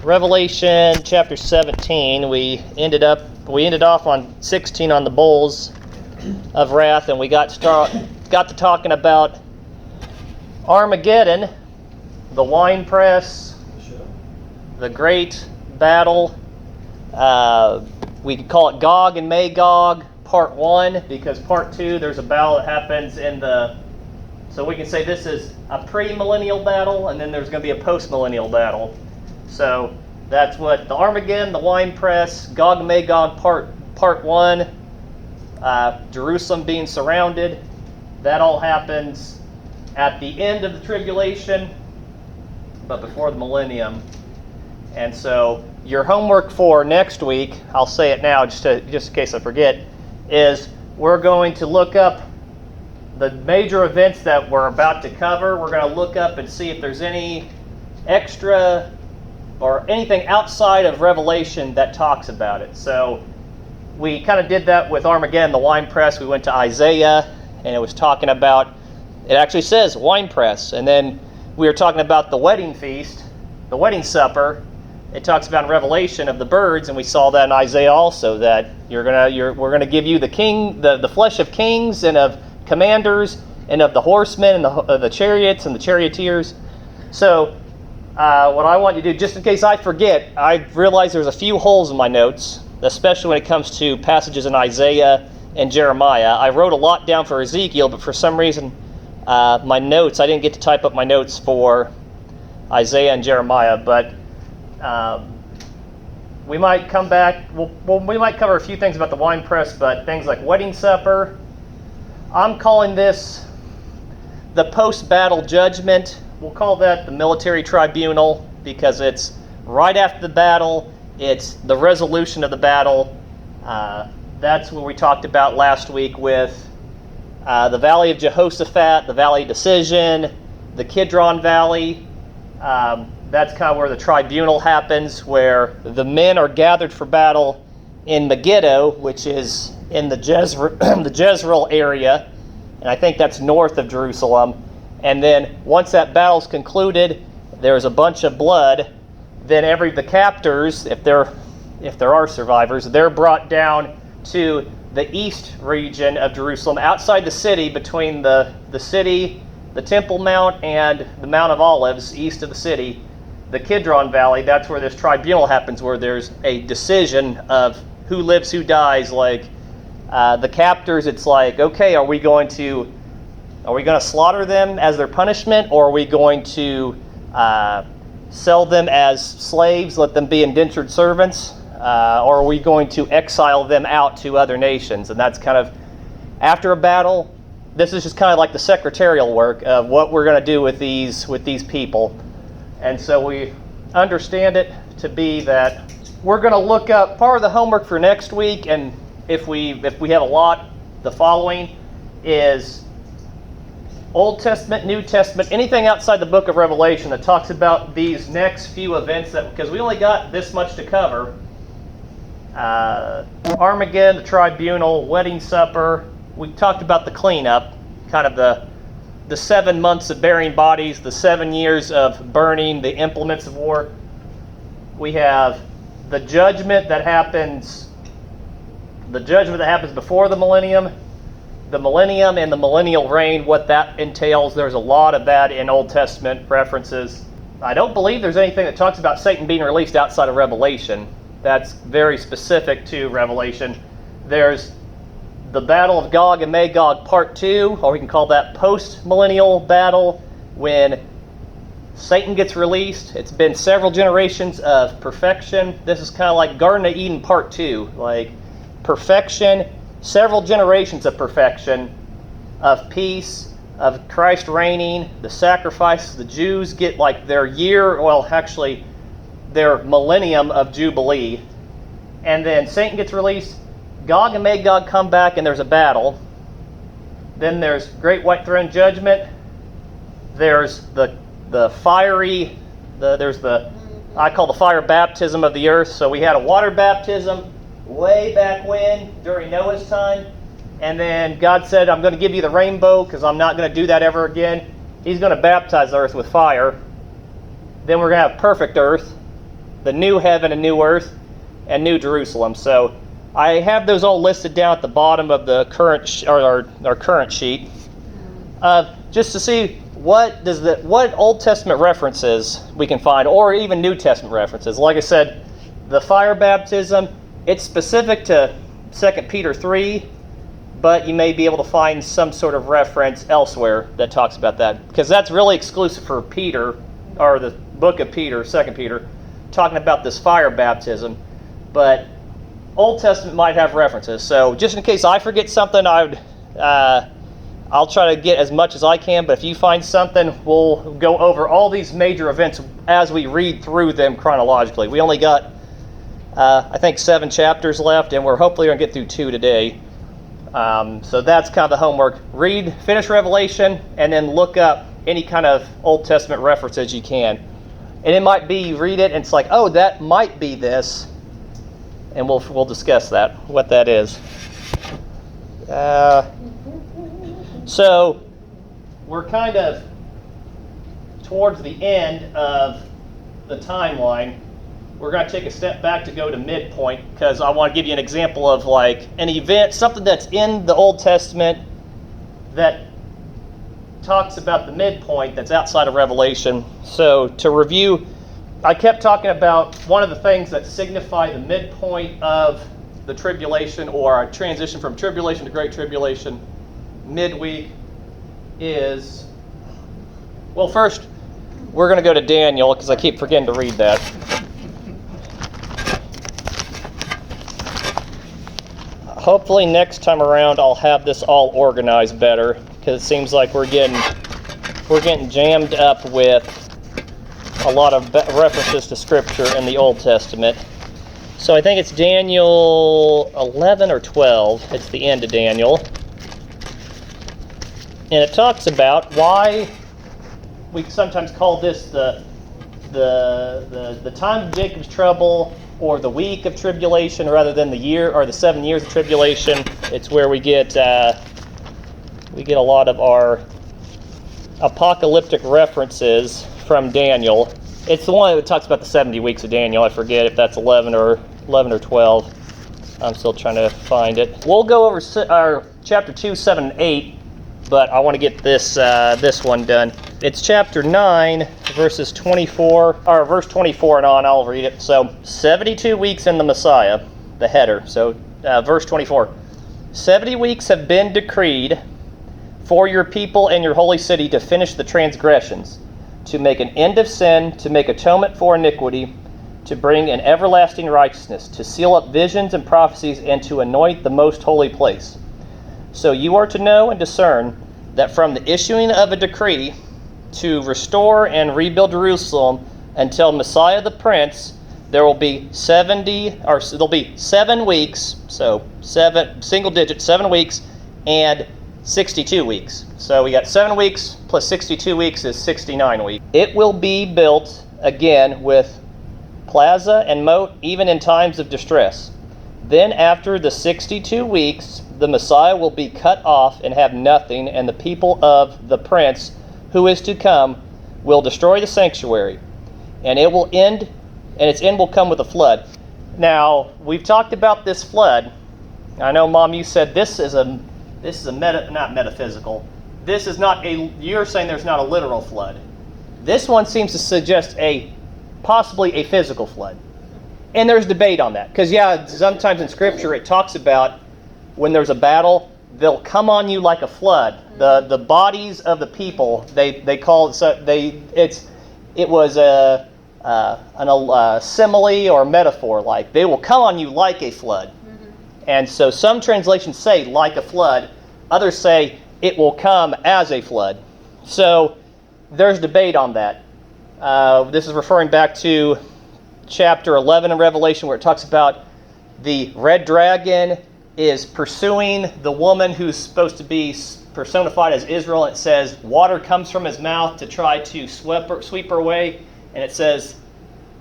Revelation chapter 17, we ended off on 16 on the bowls of wrath, and we got to talking about Armageddon, the winepress, the great battle. We could call it Gog and Magog, part 1, because part 2, there's a battle that happens so we can say this is a pre-millennial battle, and then there's going to be a post-millennial battle. So that's what the Armageddon, the winepress, Gog and Magog, part 1, Jerusalem being surrounded. That all happens at the end of the tribulation, but before the millennium. And so your homework for next week, I'll say it now just in case I forget, is we're going to look up the major events that we're about to cover. We're going to look up and see if there's any extra or anything outside of Revelation that talks about it. So we kind of did that with Armageddon, the winepress. We went to Isaiah, and it was talking about, it actually says winepress. And then we were talking about the wedding feast, the wedding supper. It talks about in Revelation of the birds, and we saw that in Isaiah also, that we're gonna give you the flesh of kings and of commanders and of the horsemen and the chariots and the charioteers. So what I want you to do, just in case I forget, I realize there's a few holes in my notes, especially when it comes to passages in Isaiah and Jeremiah. I wrote a lot down for Ezekiel, but for some reason my notes, I didn't get to type up my notes for Isaiah and Jeremiah, but we might come back. We might cover a few things about the winepress, but things like wedding supper. I'm calling this the post-battle judgment. We'll call that the military tribunal because it's right after the battle. It's the resolution of the battle. That's what we talked about last week with the Valley of Jehoshaphat, the Valley of Decision, the Kidron Valley. That's kind of where the tribunal happens, where the men are gathered for battle in Megiddo, which is in the Jezreel area, and I think that's north of Jerusalem. And then once that battle's concluded, there's a bunch of blood. Then the captors, if there are survivors, they're brought down to the east region of Jerusalem, outside the city, between the city, the Temple Mount, and the Mount of Olives, east of the city. The Kidron Valley, that's where this tribunal happens, where there's a decision of who lives, who dies. Like the captors, it's like, okay, are we going to slaughter them as their punishment, or are we going to sell them as slaves, let them be indentured servants, or are we going to exile them out to other nations? And that's kind of after a battle. This is just kind of like the secretarial work of what we're going to do with these people. And so we understand it to be that we're going to look up part of the homework for next week, and if we have a lot, the following is Old Testament, New Testament, anything outside the book of Revelation that talks about these next few events, because we only got this much to cover. Armageddon, the tribunal, wedding supper. We talked about the cleanup, kind of the 7 months of burying bodies, the 7 years of burning, the implements of war. We have the judgment that happens before the millennium and the millennial reign, what that entails. There's a lot of that in Old Testament references. I don't believe there's anything that talks about Satan being released outside of Revelation. That's very specific to Revelation. There's the Battle of Gog and Magog, part 2, or we can call that post-millennial battle, when Satan gets released. It's been several generations of perfection. This is kind of like Garden of Eden, part 2, like perfection, several generations of perfection, of peace, of Christ reigning, the sacrifices. The Jews get like their their millennium of Jubilee. And then Satan gets released. Gog and Magog come back, and there's a battle. Then there's Great White Throne Judgment. There's the fiery, I call the fire baptism of the earth. So we had a water baptism way back when, during Noah's time. And then God said, I'm going to give you the rainbow because I'm not going to do that ever again. He's going to baptize the earth with fire. Then we're going to have perfect earth. the new heaven and new earth and new Jerusalem. So I have those all listed down at the bottom of the current our current sheet, just to see what Old Testament references we can find, or even New Testament references. Like I said, the fire baptism, it's specific to 2 Peter 3, but you may be able to find some sort of reference elsewhere that talks about that, because that's really exclusive for Peter, or the book of Peter, 2 Peter, talking about this fire baptism. But Old Testament might have references. So just in case I forget something, I'll try to get as much as I can, but if you find something, we'll go over all these major events as we read through them chronologically. We only got, I think, 7 chapters left, and we're hopefully going to get through 2 today. So that's kind of the homework. Finish Revelation, and then look up any kind of Old Testament references you can. And it might be you read it, and it's like, oh, that might be this, and we'll discuss that, what that is. So we're kind of towards the end of the timeline. We're going to take a step back to go to midpoint, because I want to give you an example of like an event, something that's in the Old Testament that talks about the midpoint that's outside of Revelation. So to review, I kept talking about one of the things that signify the midpoint of the tribulation, or a transition from tribulation to great tribulation, midweek, is, well, first we're going to go to Daniel, because I keep forgetting to read that. Hopefully next time around I'll have this all organized better, because it seems like we're getting jammed up with a lot of references to Scripture in the Old Testament. So I think it's Daniel 11 or 12. It's the end of Daniel. And it talks about why we sometimes call this the time of Jacob's trouble, or the week of tribulation, rather than the year or the 7 years of tribulation. It's where we get a lot of our apocalyptic references from Daniel. It's the one that talks about the 70 weeks of Daniel. I forget if that's 11 or 12. I'm still trying to find it. We'll go over our chapter 2, 7, and 8, but I want to get this one done. It's chapter 9, verse 24 and on. I'll read it. So, 72 weeks in the Messiah, the header. So, verse 24. 70 weeks have been decreed for your people and your holy city to finish the transgressions, to make an end of sin, to make atonement for iniquity, to bring an everlasting righteousness, to seal up visions and prophecies, and to anoint the most holy place. So you are to know and discern that from the issuing of a decree to restore and rebuild Jerusalem until Messiah the Prince, there will be 7 weeks, so 7 single digit, 7 weeks, and 62 weeks. So we got 7 weeks plus 62 weeks is 69 weeks. It will be built again with plaza and moat, even in times of distress. Then after the 62 weeks, the Messiah will be cut off and have nothing, and the people of the Prince who is to come will destroy the sanctuary, and it will end, and its end will come with a flood. Now, we've talked about this flood. I know, Mom, you said this is not metaphysical. This is not you're saying there's not a literal flood. This one seems to suggest possibly a physical flood. And there's debate on that. Because, sometimes in Scripture it talks about when there's a battle, they'll come on you like a flood. The bodies of the people, they call it, it was a simile or metaphor, like they will come on you like a flood. Mm-hmm. And so some translations say like a flood, others say it will come as a flood. So there's debate on that. This is referring back to chapter 11 in Revelation, where it talks about the red dragon is pursuing the woman who's supposed to be personified as Israel. It says water comes from his mouth to try to sweep her away, and it says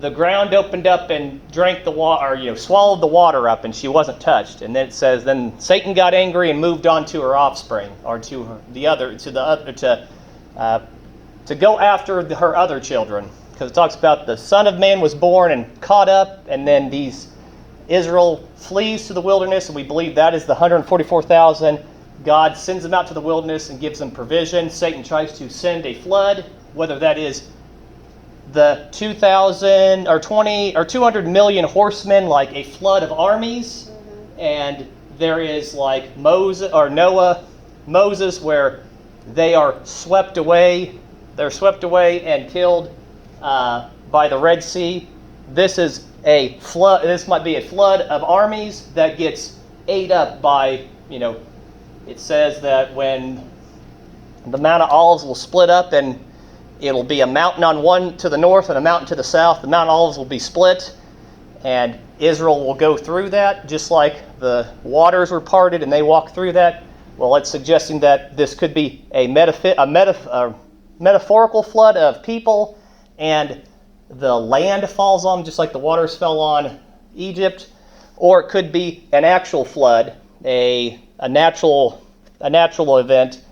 the ground opened up and drank the water, or swallowed the water up, and she wasn't touched. And then it says then Satan got angry and moved on to her offspring, or to go after her other children, because it talks about the Son of Man was born and caught up, and then Israel flees to the wilderness, and we believe that is the 144,000. God sends them out to the wilderness and gives them provision. Satan tries to send a flood, whether that is the 2,000 or 20 or 200 million horsemen, like a flood of armies, and there is like Moses where they are swept away. They're swept away and killed by the Red Sea. This is a flood. This might be a flood of armies that gets ate up by, it says that when the Mount of Olives will split up and it'll be a mountain on one to the north and a mountain to the south. The Mount of Olives will be split, and Israel will go through that, just like the waters were parted and they walked through that. Well, it's suggesting that this could be a metaphorical flood of people, and the land falls on, just like the waters fell on Egypt. Or it could be an actual flood, a natural event,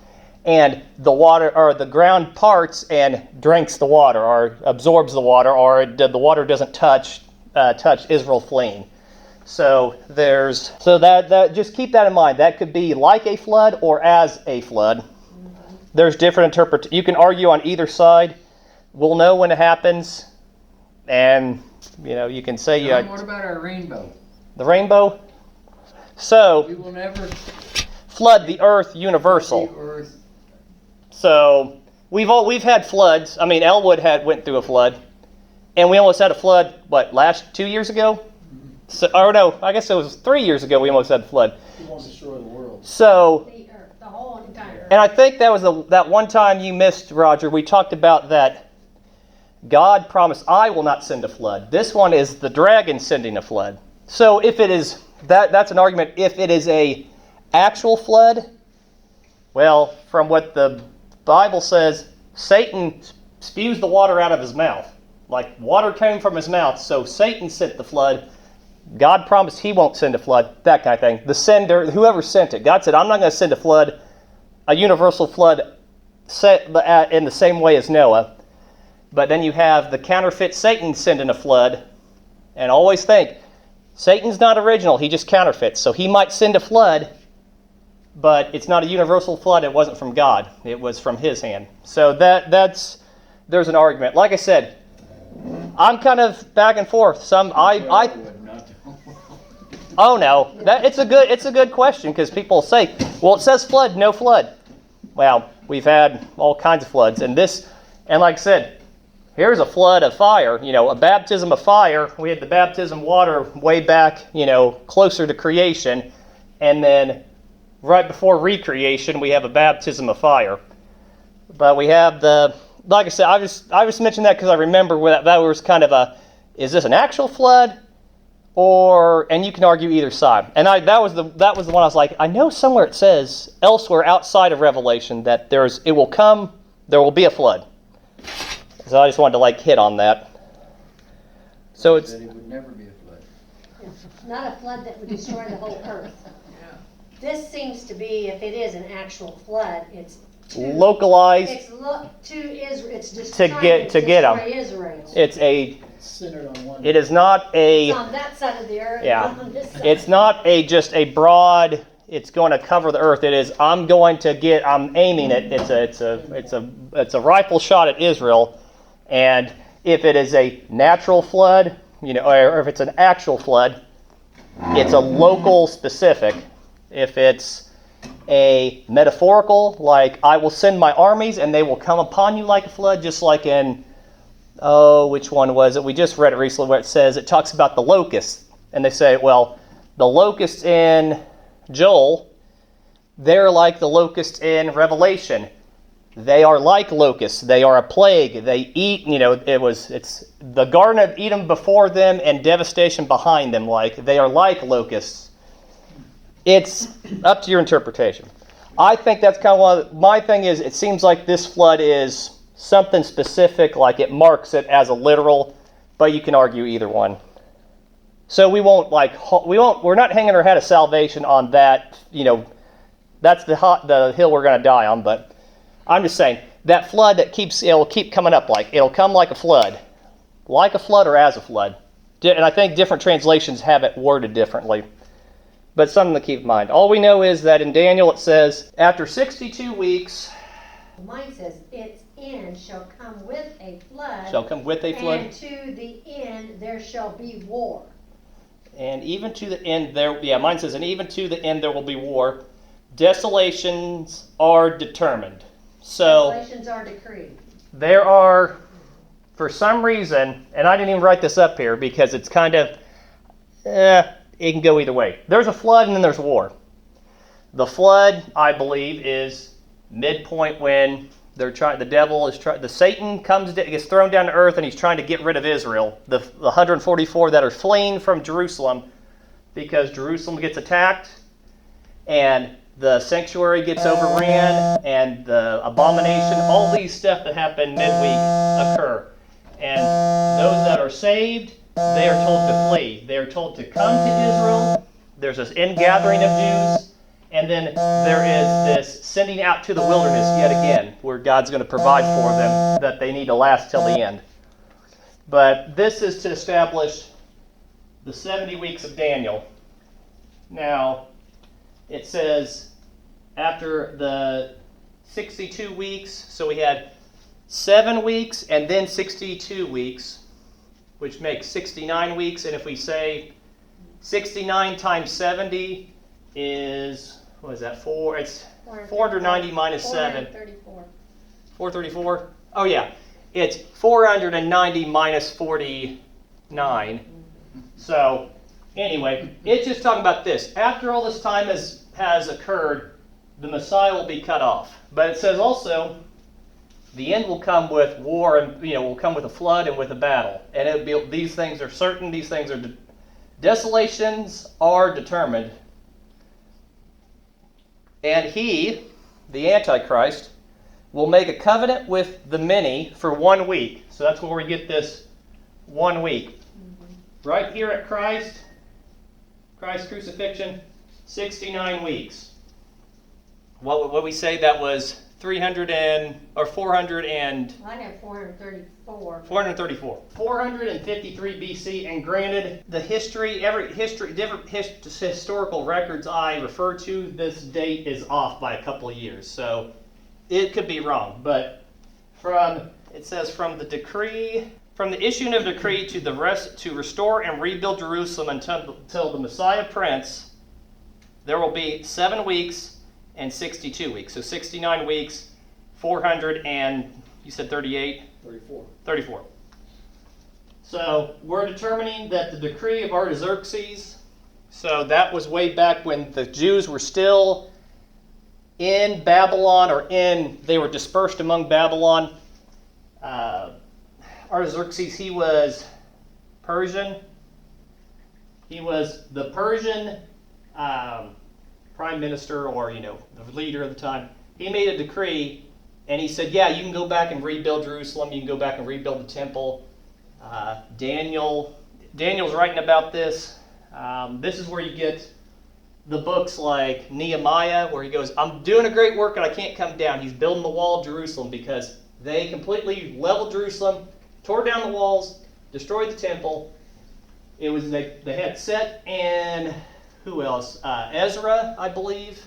and the water or the ground parts and drinks the water or absorbs the water, or the water doesn't touch Israel fleeing. So that just keep that in mind. That could be like a flood or as a flood. There's different interpretations. You can argue on either side. We'll know when it happens, and you can say what about our rainbow? The rainbow. So we will never flood the earth universal. The earth. So we've had floods. I mean, Elwood went through a flood, and we almost had a flood. Last 2 years ago? Mm-hmm. So, or no, I guess it was 3 years ago. We almost had a flood. He won't destroy the world. So The earth, the whole entire earth. And I think that was that one time you missed, Roger. We talked about that. God promised, I will not send a flood. This one is the dragon sending a flood. So if it is that's an argument. If it is a actual flood, well, from what the Bible says, Satan spews the water out of his mouth. Like water came from his mouth, so Satan sent the flood. God promised he won't send a flood, that kind of thing. The sender, whoever sent it, God said, I'm not going to send a flood, a universal flood set in the same way as Noah. But then you have the counterfeit Satan sending a flood. And always think, Satan's not original, he just counterfeits. So he might send a flood, but it's not a universal flood. It wasn't from God. It was from his hand. So there's an argument. Like I said, I'm kind of back and forth. Oh no, it's a good question, because people say, well, it says flood, no flood. Well, we've had all kinds of floods, and like I said, here's a flood of fire, a baptism of fire. We had the baptism water way back, closer to creation, and then right before recreation, we have a baptism of fire. But we have like I said, I just mentioned that because I remember that was kind of is this an actual flood? And you can argue either side. And that was the one I was like, I know somewhere it says elsewhere outside of Revelation that there will be a flood. So I just wanted to hit on that. So it would never be a flood. Not a flood that would destroy the whole earth. Yeah. This seems to be, if it is an actual flood, it's localized. to Israel. It's just to get them. Israel. It's centered on one. It is not It's on that side of the earth. Yeah. Not on this side. It's not just a broad. It's going to cover the earth. It is. I'm aiming it. It's a rifle shot at Israel. And if it is a natural flood, or if it's an actual flood, it's a local specific. If it's a metaphorical, like I will send my armies and they will come upon you like a flood, just like in, which one was it? We just read it recently where it talks about the locusts. And they say, well, the locusts in Joel, they're like the locusts in Revelation. They are like locusts. They are a plague. They eat, it's the Garden of Eden before them and devastation behind them. They are like locusts. It's up to your interpretation. I think that's kind of my thing is, it seems like this flood is something specific, like it marks it as a literal, but you can argue either one. So we're not hanging our head of salvation on that, that's the hill we're going to die on, but I'm just saying, that flood it'll keep coming up it'll come like a flood. Like a flood or as a flood. And I think different translations have it worded differently. But something to keep in mind. All we know is that in Daniel it says, after 62 weeks... Mine says, its end shall come with a flood. Shall come with a flood. And to the end there shall be war. And even to the end there... Yeah, mine says, and even to the end there will be war. Desolations are determined. So... Desolations are decreed. There are... For some reason, and I didn't even write this up here because it's kind of, it can go either way. There's a flood and then there's war. The flood, I believe, is midpoint when the Satan gets thrown down to earth and he's trying to get rid of Israel. The 144 that are fleeing from Jerusalem because Jerusalem gets attacked and the sanctuary gets overran and the abomination, all these stuff that happen midweek occur. And those that are saved, they are told to flee. They are told to come to Israel. There's this ingathering of Jews. And then there is this sending out to the wilderness yet again, where God's going to provide for them that they need to last till the end. But this is to establish the 70 weeks of Daniel. Now, it says after the 62 weeks, so we had 7 weeks and then 62 weeks, which makes 69 weeks. And if we say 69 times 70 is, what is that, 4? It's 490 minus 7. 434. 434? Oh, yeah. It's 490 minus 49. So, anyway, it's just talking about this. After all this time has occurred, the Messiah will be cut off. But it says also, the end will come with war and, will come with a flood and with a battle. And it'll be, these things are certain, these things are, desolations are determined. And he, the Antichrist, will make a covenant with the many for 1 week. So that's where we get this 1 week. Right here at Christ's crucifixion, 69 weeks. What we say that was 400 and... I have 434. 434. 453 BC, and granted, different historical records I refer to, this date is off by a couple of years, so it could be wrong. But it says from the issuing of decree to restore and rebuild Jerusalem until the Messiah Prince, there will be 7 weeks and 62 weeks. So 69 weeks, 400 and, you said 38? 34. 34. So we're determining that the decree of Artaxerxes, so that was way back when the Jews were still in Babylon, they were dispersed among Babylon. Artaxerxes, he was Persian. He was the Persian prime minister or, the leader of the time. He made a decree and he said, yeah, you can go back and rebuild Jerusalem. You can go back and rebuild the temple. Daniel's writing about this. This is where you get the books like Nehemiah, where he goes, I'm doing a great work and I can't come down. He's building the wall of Jerusalem because they completely leveled Jerusalem, tore down the walls, destroyed the temple. It was they had Set and who else? Ezra, I believe.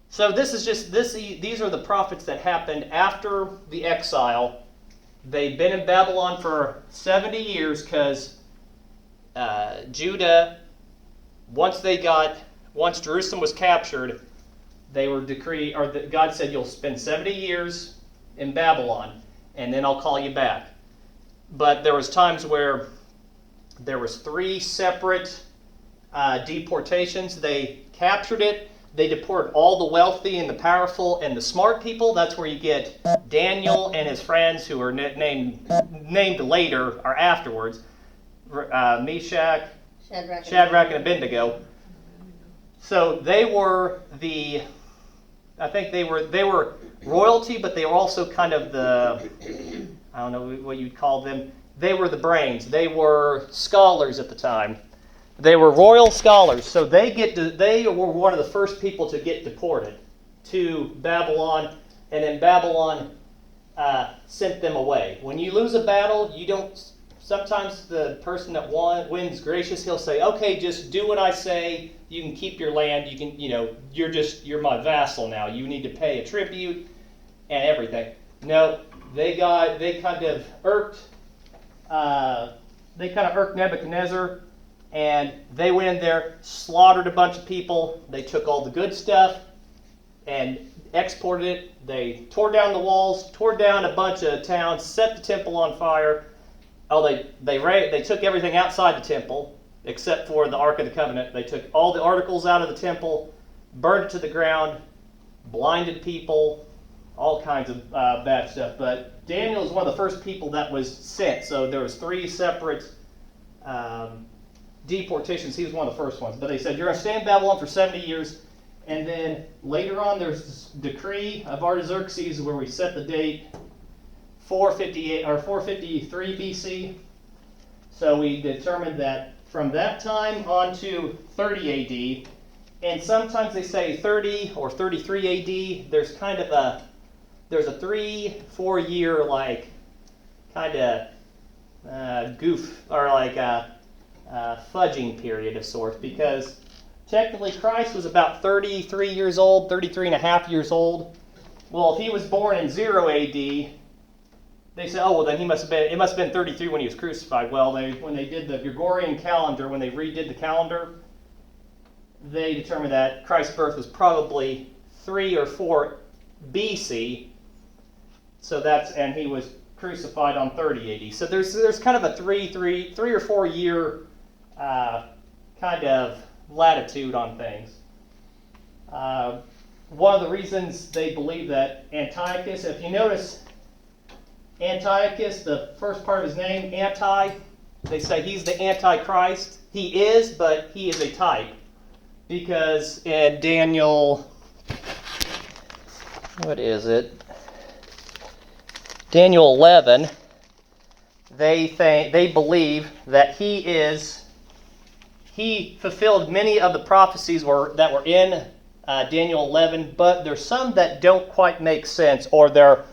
So this is just these are the prophets that happened after the exile. They've been in Babylon for 70 years because Judah, once Jerusalem was captured, they were God said, you'll spend 70 years in Babylon, and then I'll call you back. But there was times where there was 3 separate deportations. They captured it. They deported all the wealthy and the powerful and the smart people. That's where you get Daniel and his friends, who are named later or afterwards. Meshach, Shadrach, and Abednego. So they were they were royalty, but they were also kind of I don't know what you'd call them. They were the brains. They were scholars at the time. They were royal scholars. So they were one of the first people to get deported to Babylon. And in Babylon, sent them away. When you lose a battle, you don't. Sometimes the person that wins gracious, he'll say, "Okay, just do what I say. You can keep your land. You can, you're my vassal now. You need to pay a tribute and everything." No, they kind of irked Nebuchadnezzar, and they went in there, slaughtered a bunch of people. They took all the good stuff and exported it. They tore down the walls, tore down a bunch of towns, set the temple on fire. Oh, they took everything outside the temple except for the Ark of the Covenant. They took all the articles out of the temple, burned it to the ground, blinded people, all kinds of bad stuff. But Daniel is one of the first people that was sent. So there was 3 separate deportations. He was one of the first ones. But they said, you're going to stay in Babylon for 70 years. And then later on, there's this decree of Artaxerxes where we set the date 458 or 453 BC. So we determined that from that time on to 30 AD, and sometimes they say 30 or 33 AD. There's kind of a 3-4 year kind of goof or fudging period of sorts, because technically Christ was about 33 years old, 33 and a half years old. Well, if he was born in 0 AD, they say, oh, well, then it must have been 33 when he was crucified. Well, when they did the Gregorian calendar, when they redid the calendar, they determined that Christ's birth was probably 3 or 4 BC. So and he was crucified on 30 AD. So there's kind of a 3 or 4 year kind of latitude on things. One of the reasons they believe that Antiochus, if you notice, Antiochus, the first part of his name, anti, they say he's the Antichrist. He is, but he is a type. Because in Daniel, what is it? Daniel 11, they believe that he fulfilled many of the prophecies that were in Daniel 11, but there's some that don't quite make sense, or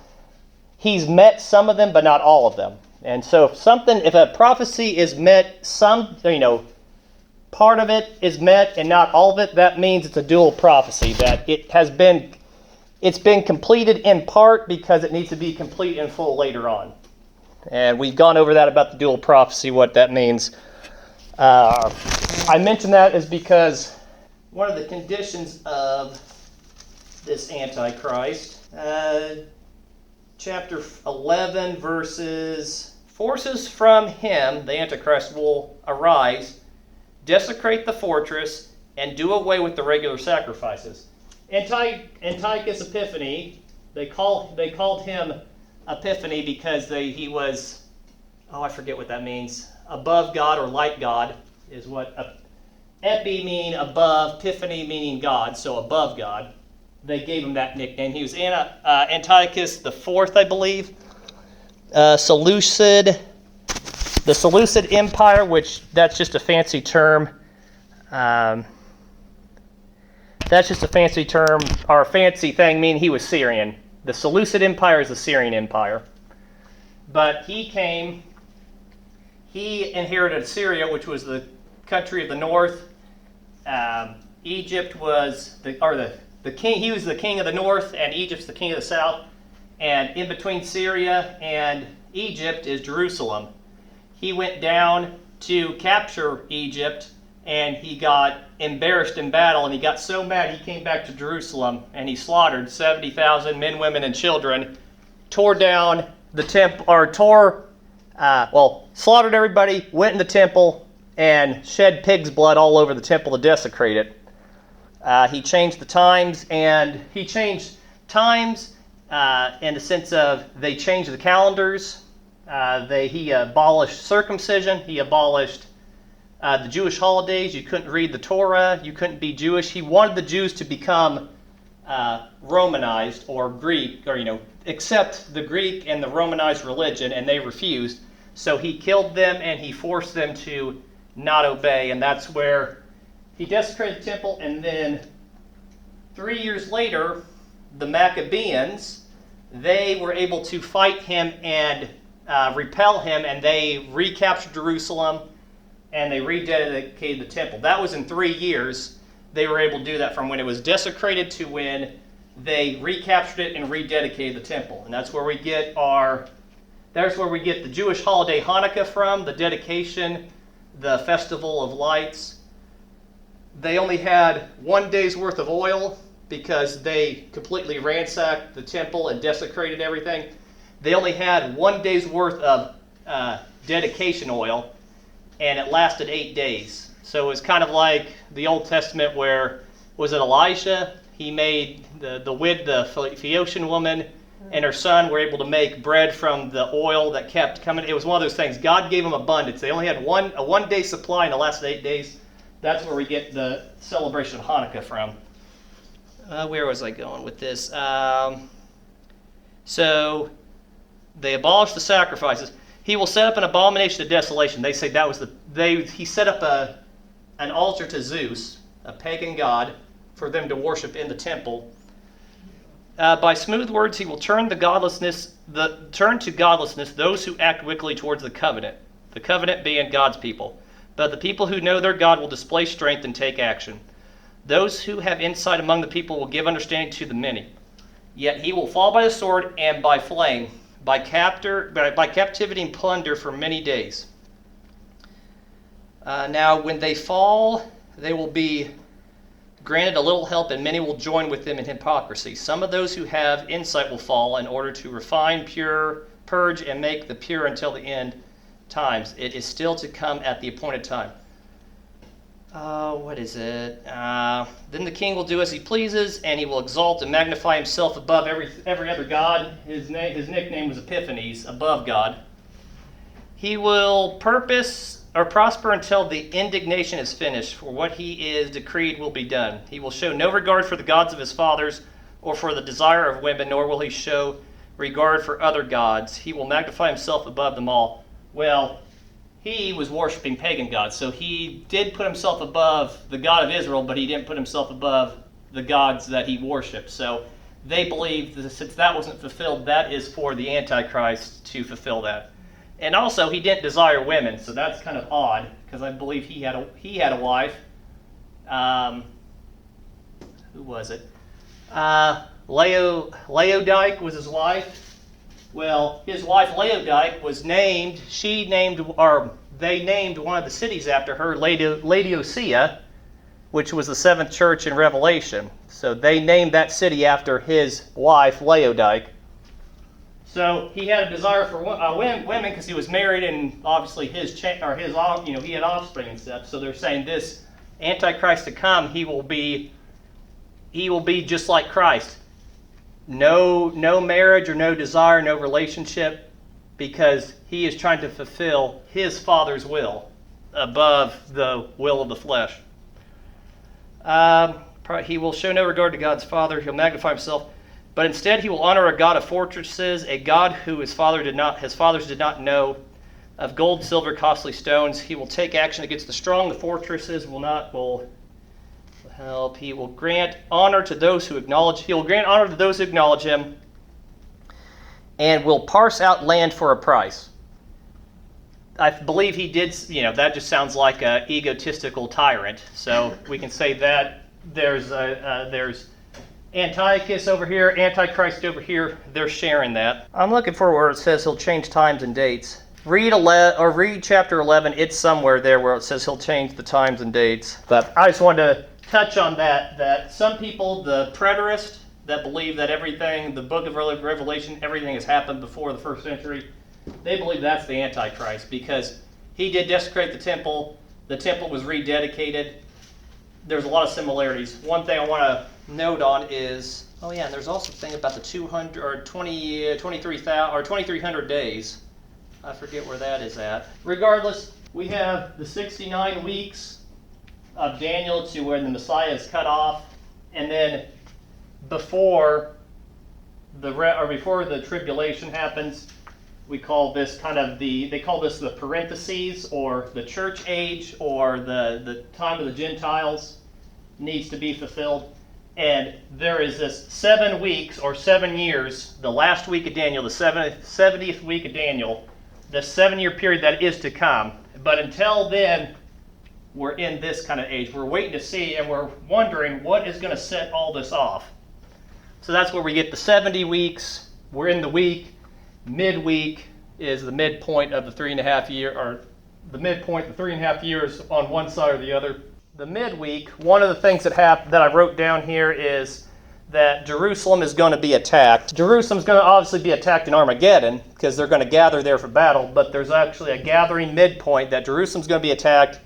he's met some of them, but not all of them. And so if a prophecy is met, part of it is met and not all of it, that means it's a dual prophecy, that it's been completed in part because it needs to be complete in full later on. And we've gone over that about the dual prophecy, what that means. I mention that is because one of the conditions of this Antichrist, chapter 11 forces from him, the Antichrist, will arise, desecrate the fortress, and do away with the regular sacrifices. Antiochus Epiphanes, they called him Epiphany because he was, I forget what that means, above God or like God is what epi mean above, epiphany meaning God, so above God. They gave him that nickname. He was Antiochus the Fourth, I believe. The Seleucid Empire, which that's just a fancy term. That's just a fancy term, or a fancy thing, meaning he was Syrian. The Seleucid Empire is the Syrian Empire. But he inherited Syria, which was the country of the north. Egypt was the king. He was the king of the north, and Egypt's the king of the south. And in between Syria and Egypt is Jerusalem. He went down to capture Egypt, and he got embarrassed in battle, and he got so mad he came back to Jerusalem, and he slaughtered 70,000 men, women, and children, tore down the temple, slaughtered everybody, went in the temple, and shed pig's blood all over the temple to desecrate it. He changed the times, and he changed times in the sense of they changed the calendars. He abolished circumcision. He abolished the Jewish holidays. You couldn't read the Torah. You couldn't be Jewish. He wanted the Jews to become Romanized or Greek, or accept the Greek and the Romanized religion, and they refused. So he killed them and he forced them to not obey, and that's where he desecrated the temple. And then 3 years later, the Maccabeans, they were able to fight him and repel him, and they recaptured Jerusalem, and they rededicated the temple. That was in 3 years. They were able to do that from when it was desecrated to when they recaptured it and rededicated the temple. And that's where we get the Jewish holiday Hanukkah from, the dedication, the festival of lights. They only had 1 day's worth of oil because they completely ransacked the temple and desecrated everything. They only had 1 day's worth of dedication oil, and it lasted 8 days. So it was kind of like the Old Testament where, was it Elijah? He made the Phaeocian woman and her son were able to make bread from the oil that kept coming. It was one of those things. God gave them abundance. They only had a 1 day supply, and it lasted 8 days. That's where we get the celebration of Hanukkah from. Where was I going with this? So they abolished the sacrifices. He will set up an abomination of desolation. They say that was he set up an altar to Zeus, a pagan god, for them to worship in the temple. By smooth words, he will turn to godlessness those who act wickedly towards the covenant being God's people. But the people who know their God will display strength and take action. Those who have insight among the people will give understanding to the many. Yet he will fall by the sword and by flame, by captivity and plunder for many days. Now when they fall, they will be granted a little help, and many will join with them in hypocrisy. Some of those who have insight will fall in order to refine, purge, and make the pure until the end times. It is still to come at the appointed time. What is it? Then the king will do as he pleases, and he will exalt and magnify himself above every other god. His nickname was Epiphanes, above God. He will prosper until the indignation is finished, for what he is decreed will be done. He will show no regard for the gods of his fathers, or for the desire of women, nor will he show regard for other gods. He will magnify himself above them all. Well, he was worshiping pagan gods, so he did put himself above the God of Israel, but he didn't put himself above the gods that he worshipped. So they believed that since that wasn't fulfilled, that is for the Antichrist to fulfill that. And also, he didn't desire women, so that's kind of odd, because I believe he had a wife. Who was it? Laodike was his wife. Well, his wife Laodike they named one of the cities after her, Laodicea, which was the 7th church in Revelation. So they named that city after his wife Laodike. So he had a desire for women because he was married, and obviously he had offspring and stuff. So they're saying this Antichrist to come, he will be just like Christ. No marriage or no desire, no relationship, because he is trying to fulfill his Father's will above the will of the flesh. He will show no regard to God's Father. He'll magnify himself. But instead he will honor a God of fortresses, a God who his fathers did not know, of gold, silver, costly stones. He will take action against the strong. The fortresses will help. He will grant honor to those who acknowledge him, and will parse out land for a price. I believe he did. That just sounds like an egotistical tyrant. So we can say that there's Antiochus over here, Antichrist over here. They're sharing that. I'm looking for where it says he'll change times and dates. Read chapter 11. It's somewhere there where it says he'll change the times and dates. But I just wanted to touch on that some people, the preterists, that believe that everything, the book of Revelation, everything has happened before the 1st century, they believe that's the Antichrist because he did desecrate the temple. The temple was rededicated. There's a lot of similarities. One thing I want to note on is, and there's also a thing about the 2300 days. I forget where that is at. Regardless, we have the 69 weeks of Daniel to where the Messiah is cut off, and then before the tribulation happens, we call this they call this the parentheses, or the church age, or the time of the Gentiles needs to be fulfilled. And there is this 7 weeks or 7 years, the last week of Daniel, the 70th week of Daniel, the 7-year period that is to come. But until then, we're in this kind of age. We're waiting to see, and we're wondering what is going to set all this off. So that's where we get the 70 weeks. We're in the week. Midweek is the midpoint of the 3.5 year, or the midpoint, the 3.5 years on one side or the other. The midweek, one of the things that I wrote down here is that Jerusalem is going to be attacked. Jerusalem's going to obviously be attacked in Armageddon because they're going to gather there for battle, but there's actually a gathering midpoint that Jerusalem's going to be attacked.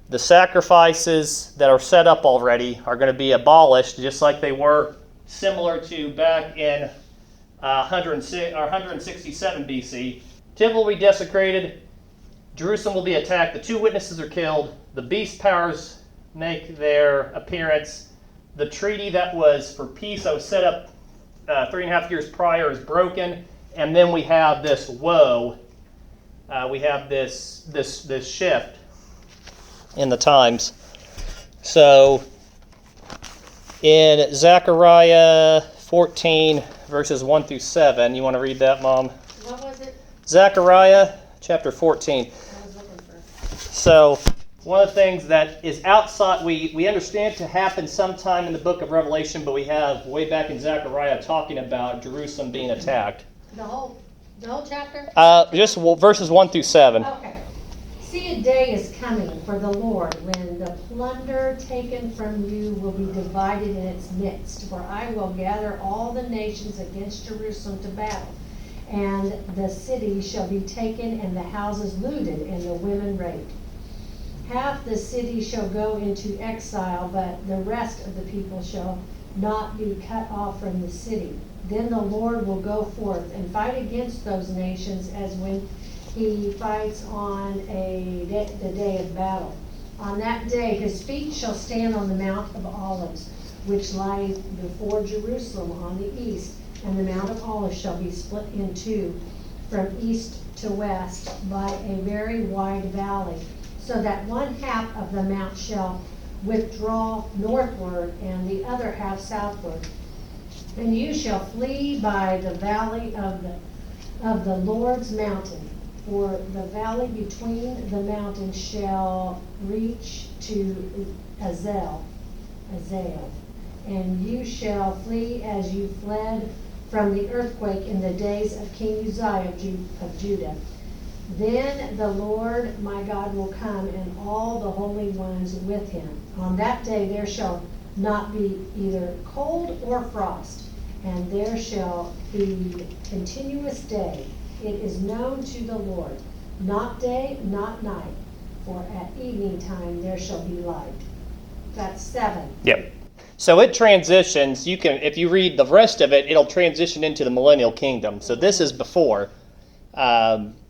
The sacrifices that are set up already are going to be abolished, just like they were similar to back in 167 BC. Temple will be desecrated. Jerusalem will be attacked. The 2 witnesses are killed. The beast powers make their appearance. The treaty that was for peace that was set up 3.5 years prior is broken. And then we have this woe. We have this shift in the times. So in Zechariah 14, verses 1 through 7, you want to read that, Mom? What was it? Zechariah chapter 14. I was looking for. So one of the things that is outside, we understand to happen sometime in the book of Revelation, but we have way back in Zechariah talking about Jerusalem being attacked. The whole chapter? Just verses 1 through 7. Okay. See, a day is coming for the Lord when the plunder taken from you will be divided in its midst, for I will gather all the nations against Jerusalem to battle, and the city shall be taken, and the houses looted, and the women raped. Half the city shall go into exile, but the rest of the people shall not be cut off from the city. Then the Lord will go forth and fight against those nations as when he fights on the day of battle. On that day his feet shall stand on the Mount of Olives, which lies before Jerusalem on the east, and the Mount of Olives shall be split in two from east to west by a very wide valley, so that one half of the mount shall withdraw northward and the other half southward. And you shall flee by the valley of the Lord's mountain, for the valley between the mountains shall reach to Azel, and you shall flee as you fled from the earthquake in the days of King Uzziah of Judah. Then the Lord my God will come, and all the holy ones with him. On that day there shall not be either cold or frost, and there shall be continuous day. It is known to the Lord, not day, not night, for at evening time there shall be light. That's 7. Yep. So it transitions. You can, if you read the rest of it, it'll transition into the millennial kingdom. So this is before.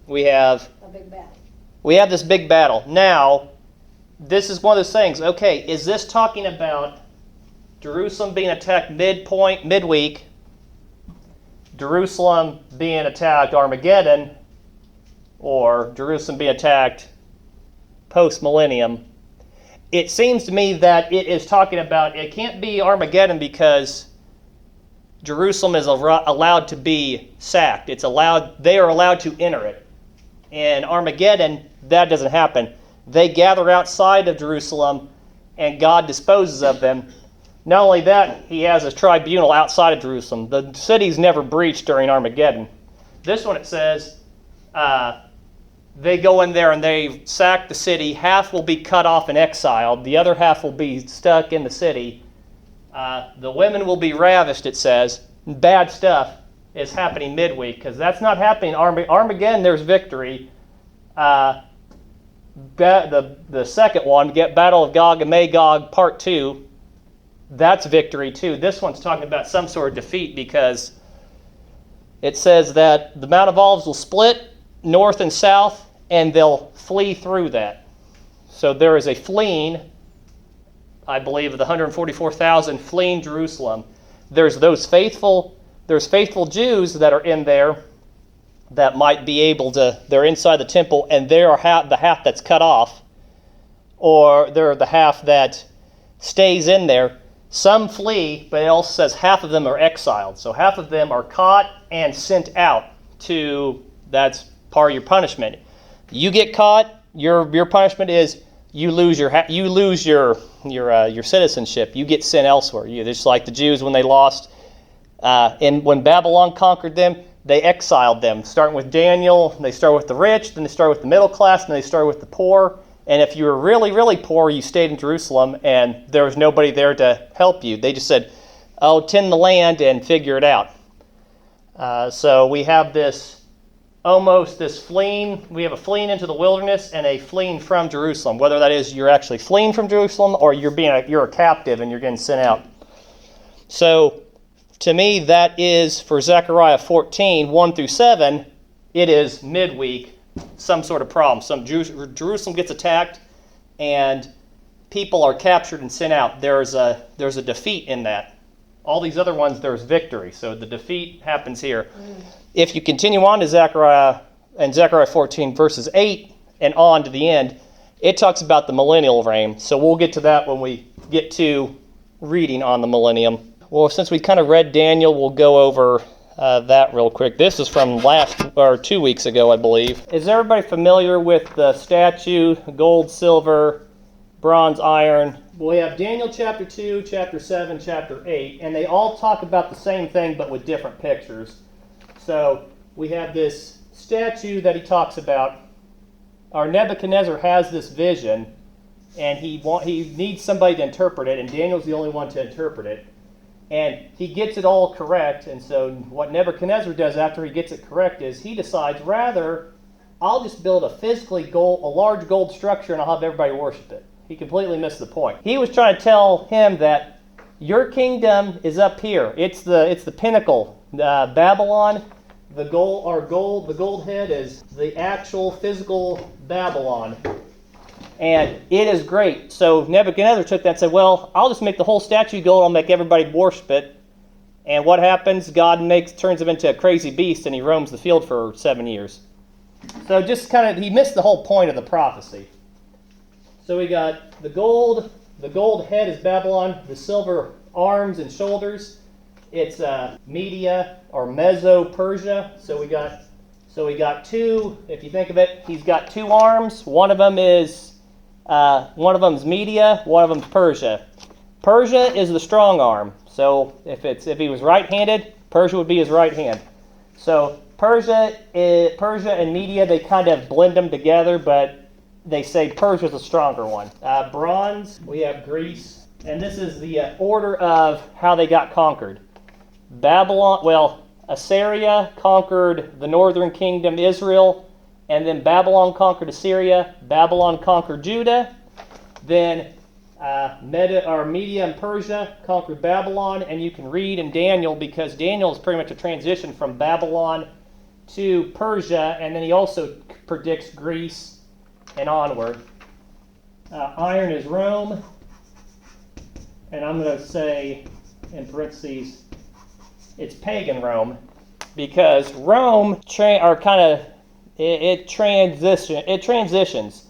We have A big battle. We have this big battle. Now, this is one of those things. Okay, is this talking about Jerusalem being attacked midweek, Jerusalem being attacked Armageddon, or Jerusalem being attacked post-millennium? It seems to me that it is talking about, it can't be Armageddon because Jerusalem is allowed to be sacked. They are allowed to enter it. In Armageddon, that doesn't happen. They gather outside of Jerusalem, and God disposes of them. Not only that, he has a tribunal outside of Jerusalem. The city's never breached during Armageddon. This one, it says, they go in there and they sack the city. Half will be cut off and exiled. The other half will be stuck in the city. The women will be ravished, it says. Bad stuff is happening midweek, because that's not happening. Armageddon, there's victory. The second one, get Battle of Gog and Magog, Part 2, that's victory too. This one's talking about some sort of defeat, because it says that the Mount of Olives will split north and south, and they'll flee through that. So there is a fleeing, I believe, of the 144,000 fleeing Jerusalem. There's faithful Jews that are in there that might be able to, they're inside the temple, and they are the half that's cut off, or they're the half that stays in there. Some flee, but it also says half of them are exiled. So half of them are caught and sent out to, that's part of your punishment. You get caught, your punishment is you lose your citizenship. You get sent elsewhere. Just like the Jews when they lost, and when Babylon conquered them, they exiled them. Starting with Daniel, they start with the rich, then they start with the middle class, and they start with the poor. And if you were really, really poor, you stayed in Jerusalem, and there was nobody there to help you. They just said, "Oh, tend the land and figure it out." So we have this fleeing. We have a fleeing into the wilderness and a fleeing from Jerusalem. Whether that is you're actually fleeing from Jerusalem or you're a captive and you're getting sent out. So to me, that is for Zechariah 14, 1 through 7. It is midweek. Some sort of problem. Jerusalem gets attacked, and people are captured and sent out. There's a defeat in that. All these other ones, there's victory. So the defeat happens here. If you continue on to Zechariah 14, verses 8 and on to the end, it talks about the millennial reign. So we'll get to that when we get to reading on the millennium. Well, since we kind of read Daniel, we'll go over that real quick. This is from 2 weeks ago, I believe. Is everybody familiar with the statue, gold, silver, bronze, iron? We have Daniel chapter 2, chapter 7, chapter 8, and they all talk about the same thing but with different pictures. So we have this statue that he talks about. Our Nebuchadnezzar has this vision, and he needs somebody to interpret it, and Daniel's the only one to interpret it. And he gets it all correct, and so what Nebuchadnezzar does after he gets it correct is he decides, rather, I'll just build a large gold structure and I'll have everybody worship it. He completely missed the point. He was trying to tell him that your kingdom is up here. It's the pinnacle. Babylon, the gold head is the actual physical Babylon. And it is great. So Nebuchadnezzar took that and said, well, I'll just make the whole statue gold. I'll make everybody worship it. And what happens? God turns him into a crazy beast, and he roams the field for 7 years. So he missed the whole point of the prophecy. So we got the gold head is Babylon, the silver arms and shoulders. It's Media or Meso-Persia. So we got two, if you think of it, he's got two arms. One of them is Media, one of them's Persia. Persia is the strong arm. So if he was right-handed, Persia would be his right hand. So Persia and Media, they kind of blend them together, but they say Persia's a stronger one. Bronze, we have Greece, and this is the order of how they got conquered. Assyria conquered the northern kingdom, Israel, and then Babylon conquered Assyria, Babylon conquered Judah, then Media and Persia conquered Babylon, and you can read in Daniel, because Daniel is pretty much a transition from Babylon to Persia, and then he also predicts Greece and onward. Iron is Rome, and I'm going to say in parentheses, it's pagan Rome, because Rome it transitions.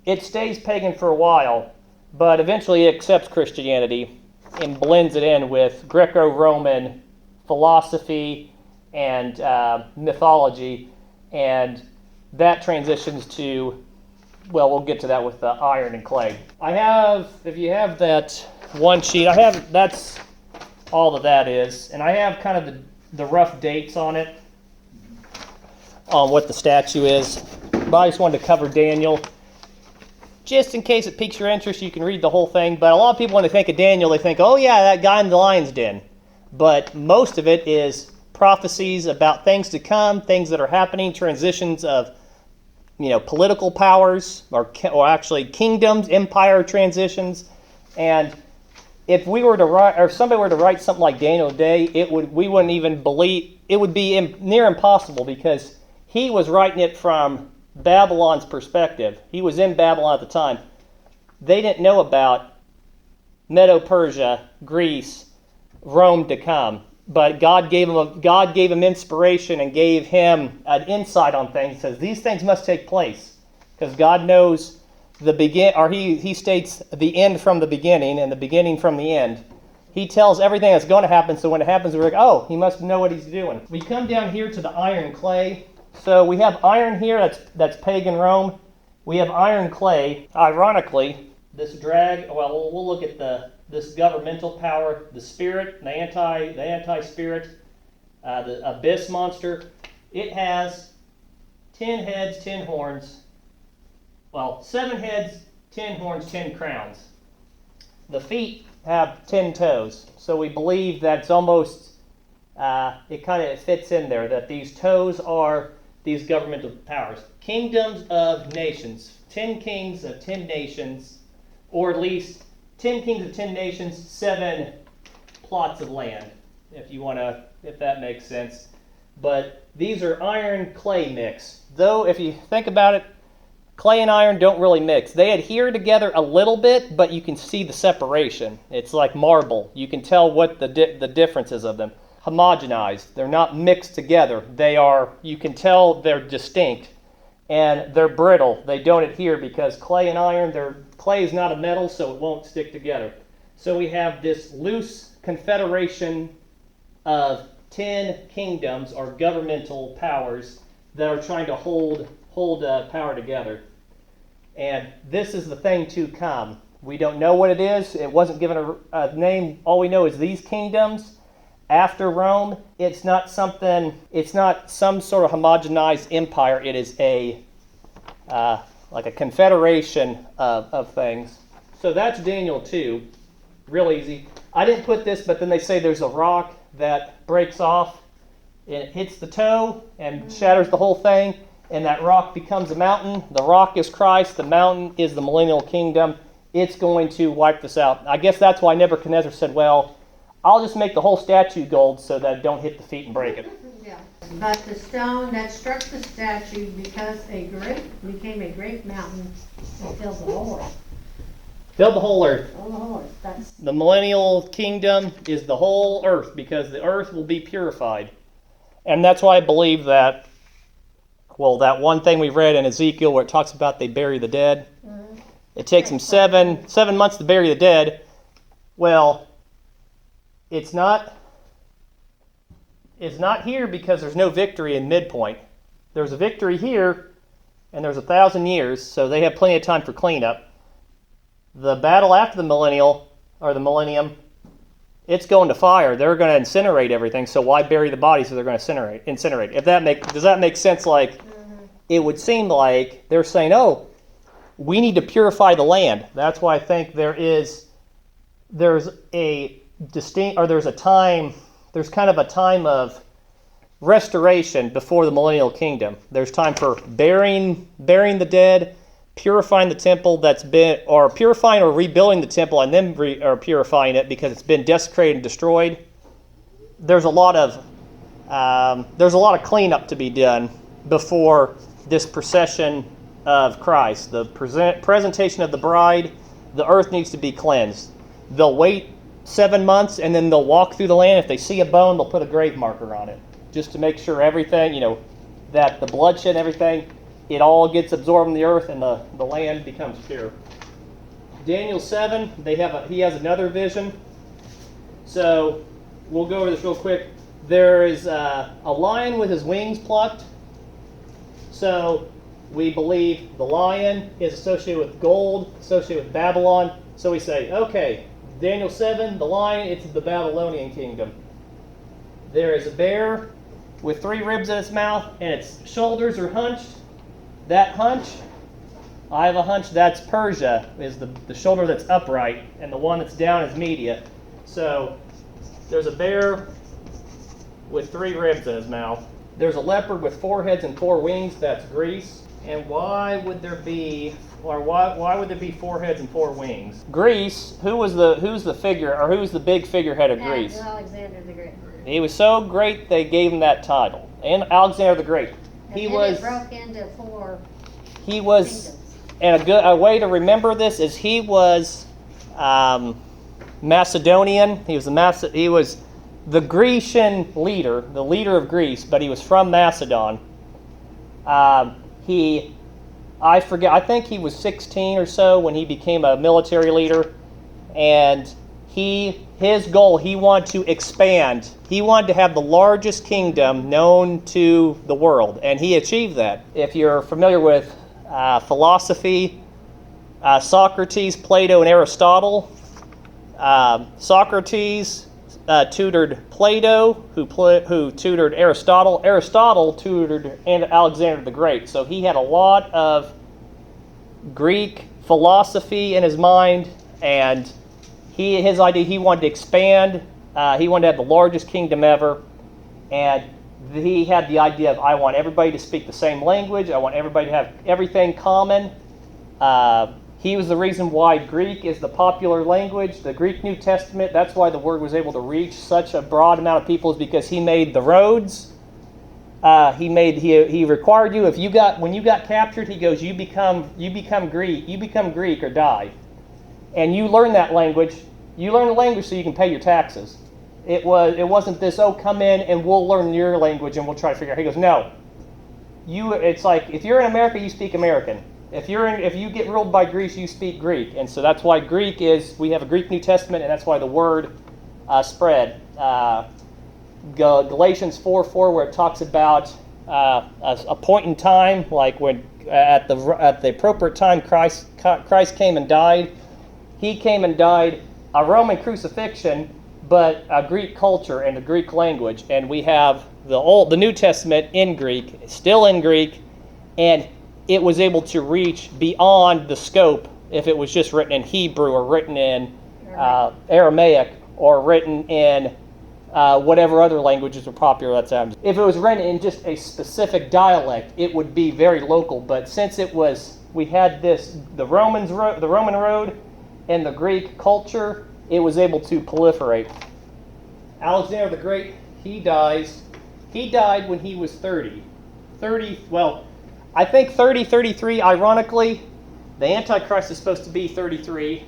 It stays pagan for a while, but eventually it accepts Christianity and blends it in with Greco-Roman philosophy and mythology, and that transitions to, well, we'll get to that with the iron and clay. If you have that one sheet, that's all that is, and I have kind of the rough dates on it, on what the statue is. But I just wanted to cover Daniel. Just in case it piques your interest, you can read the whole thing. But a lot of people, when they think of Daniel, they think, oh yeah, that guy in the lion's den. But most of it is prophecies about things to come, things that are happening, transitions of political powers, or actually kingdoms, empire transitions. And if we were to write, or if somebody were to write something like Daniel today, we wouldn't even believe, it would be near impossible, because he was writing it from Babylon's perspective. He was in Babylon at the time. They didn't know about Medo-Persia, Greece, Rome to come. But God gave him inspiration and gave him an insight on things. He says these things must take place, because God knows he states the end from the beginning and the beginning from the end. He tells everything that's going to happen, so when it happens, we're like, oh, he must know what he's doing. We come down here to the iron clay. So we have iron here, that's pagan Rome. We have iron clay. Ironically, this we'll look at this governmental power, the spirit, the anti-spirit, the abyss monster. It has 10 heads, 10 horns. Well, 7 heads, 10 horns, 10 crowns. The feet have 10 toes. So we believe that it's almost, it fits in there, that these toes are these governmental powers. Kingdoms of nations. 10 kings of 10 nations, or at least 10 kings of 10 nations, 7 plots of land, if that makes sense. But these are iron clay mix. Though, if you think about it, clay and iron don't really mix. They adhere together a little bit, but you can see the separation. It's like marble. You can tell what the differences of them. Homogenized. They're not mixed together. You can tell they're distinct. And they're brittle. They don't adhere because clay and iron, clay is not a metal, so it won't stick together. So we have this loose confederation of 10 kingdoms or governmental powers that are trying to hold power together. And this is the thing to come. We don't know what it is. It wasn't given a name. All we know is these kingdoms after Rome. It's not some sort of homogenized empire. It is like a confederation of things. So that's Daniel 2. Real easy. I didn't put this, but then they say there's a rock that breaks off and it hits the toe and shatters the whole thing, and that rock becomes a mountain. The rock is Christ. The mountain is the millennial kingdom. It's going to wipe this out. I guess that's why Nebuchadnezzar said, well, I'll just make the whole statue gold so that it don't hit the feet and break it. Yeah. But the stone that struck the statue became a great mountain and filled the whole earth. Filled the whole earth. All the whole earth. That's The millennial kingdom is the whole earth because the earth will be purified. And that's why I believe that, that one thing we read in Ezekiel where it talks about they bury the dead. Mm-hmm. It takes them seven months to bury the dead. Well, it's not here because there's no victory in midpoint. There's a victory here, and there's 1,000 years, so they have plenty of time for cleanup. The battle after the millennium, it's going to fire. They're going to incinerate everything, so why bury the bodies if they're going to incinerate? Does that make sense? Like, it would seem like they're saying, oh, we need to purify the land. That's why I think there's kind of a time of restoration before the millennial kingdom. There's time for burying the dead, purifying the temple purifying or rebuilding the temple and then purifying it because it's been desecrated and destroyed. There's a lot of cleanup to be done before this procession of Christ. The presentation of the bride, the earth needs to be cleansed. They'll wait 7 months and then they'll walk through the land. If they see a bone, they'll put a grave marker on it just to make sure everything, that the bloodshed and everything, it all gets absorbed in the earth and the land becomes pure. Daniel 7, he has another vision. So we'll go over this real quick. There is a lion with his wings plucked. So we believe the lion is associated with gold, associated with Babylon. So we say, okay, Daniel 7, the lion, it's the Babylonian kingdom. There is a bear with 3 ribs in its mouth, and its shoulders are hunched. That hunch, I have a hunch that's Persia, is the shoulder that's upright, and the one that's down is Media. So there's a bear with 3 ribs in his mouth. There's a leopard with 4 heads and 4 wings, that's Greece. And why would there be 4 heads and 4 wings? Greece, who's the big figurehead of Greece? Alexander the Great. He was so great they gave him that title. And Alexander the Great. It broke into 4 He was, kingdoms. and a way to remember this is he was Macedonian. He was the Grecian leader, the leader of Greece, but he was from Macedon. I think he was 16 or so when he became a military leader, and his goal, he wanted to expand. He wanted to have the largest kingdom known to the world, and he achieved that. If you're familiar with philosophy, Socrates, Plato, and Aristotle, Socrates tutored Plato, who tutored Aristotle. Aristotle tutored Alexander the Great. So he had a lot of Greek philosophy in his mind, and his idea, he wanted to expand. He wanted to have the largest kingdom ever, and he had the idea of, I want everybody to speak the same language. I want everybody to have everything common. He was the reason why Greek is the popular language. The Greek New Testament, that's why the word was able to reach such a broad amount of people, is because he made the roads. He required you, when you got captured, he goes, you become Greek or die. And you learn that language. You learn the language so you can pay your taxes. It wasn't this, come in and we'll learn your language and we'll try to figure it out. He goes, no. It's like, if you're in America, you speak American. If you get ruled by Greece, you speak Greek. And so that's why we have a Greek New Testament, and that's why the word spread. Galatians 4:4, where it talks about a point in time, like when at the appropriate time Christ came and died. He came and died a Roman crucifixion, but a Greek culture and a Greek language. And we have the New Testament in Greek, still in Greek, and it was able to reach beyond the scope if it was just written in Hebrew or written in Aramaic or written in whatever other languages were popular at that time. If it was written in just a specific dialect, it would be very local. But since we had the Roman road and the Greek culture, it was able to proliferate. Alexander the Great, he died when he was 30. I think 33, ironically, the Antichrist is supposed to be 33.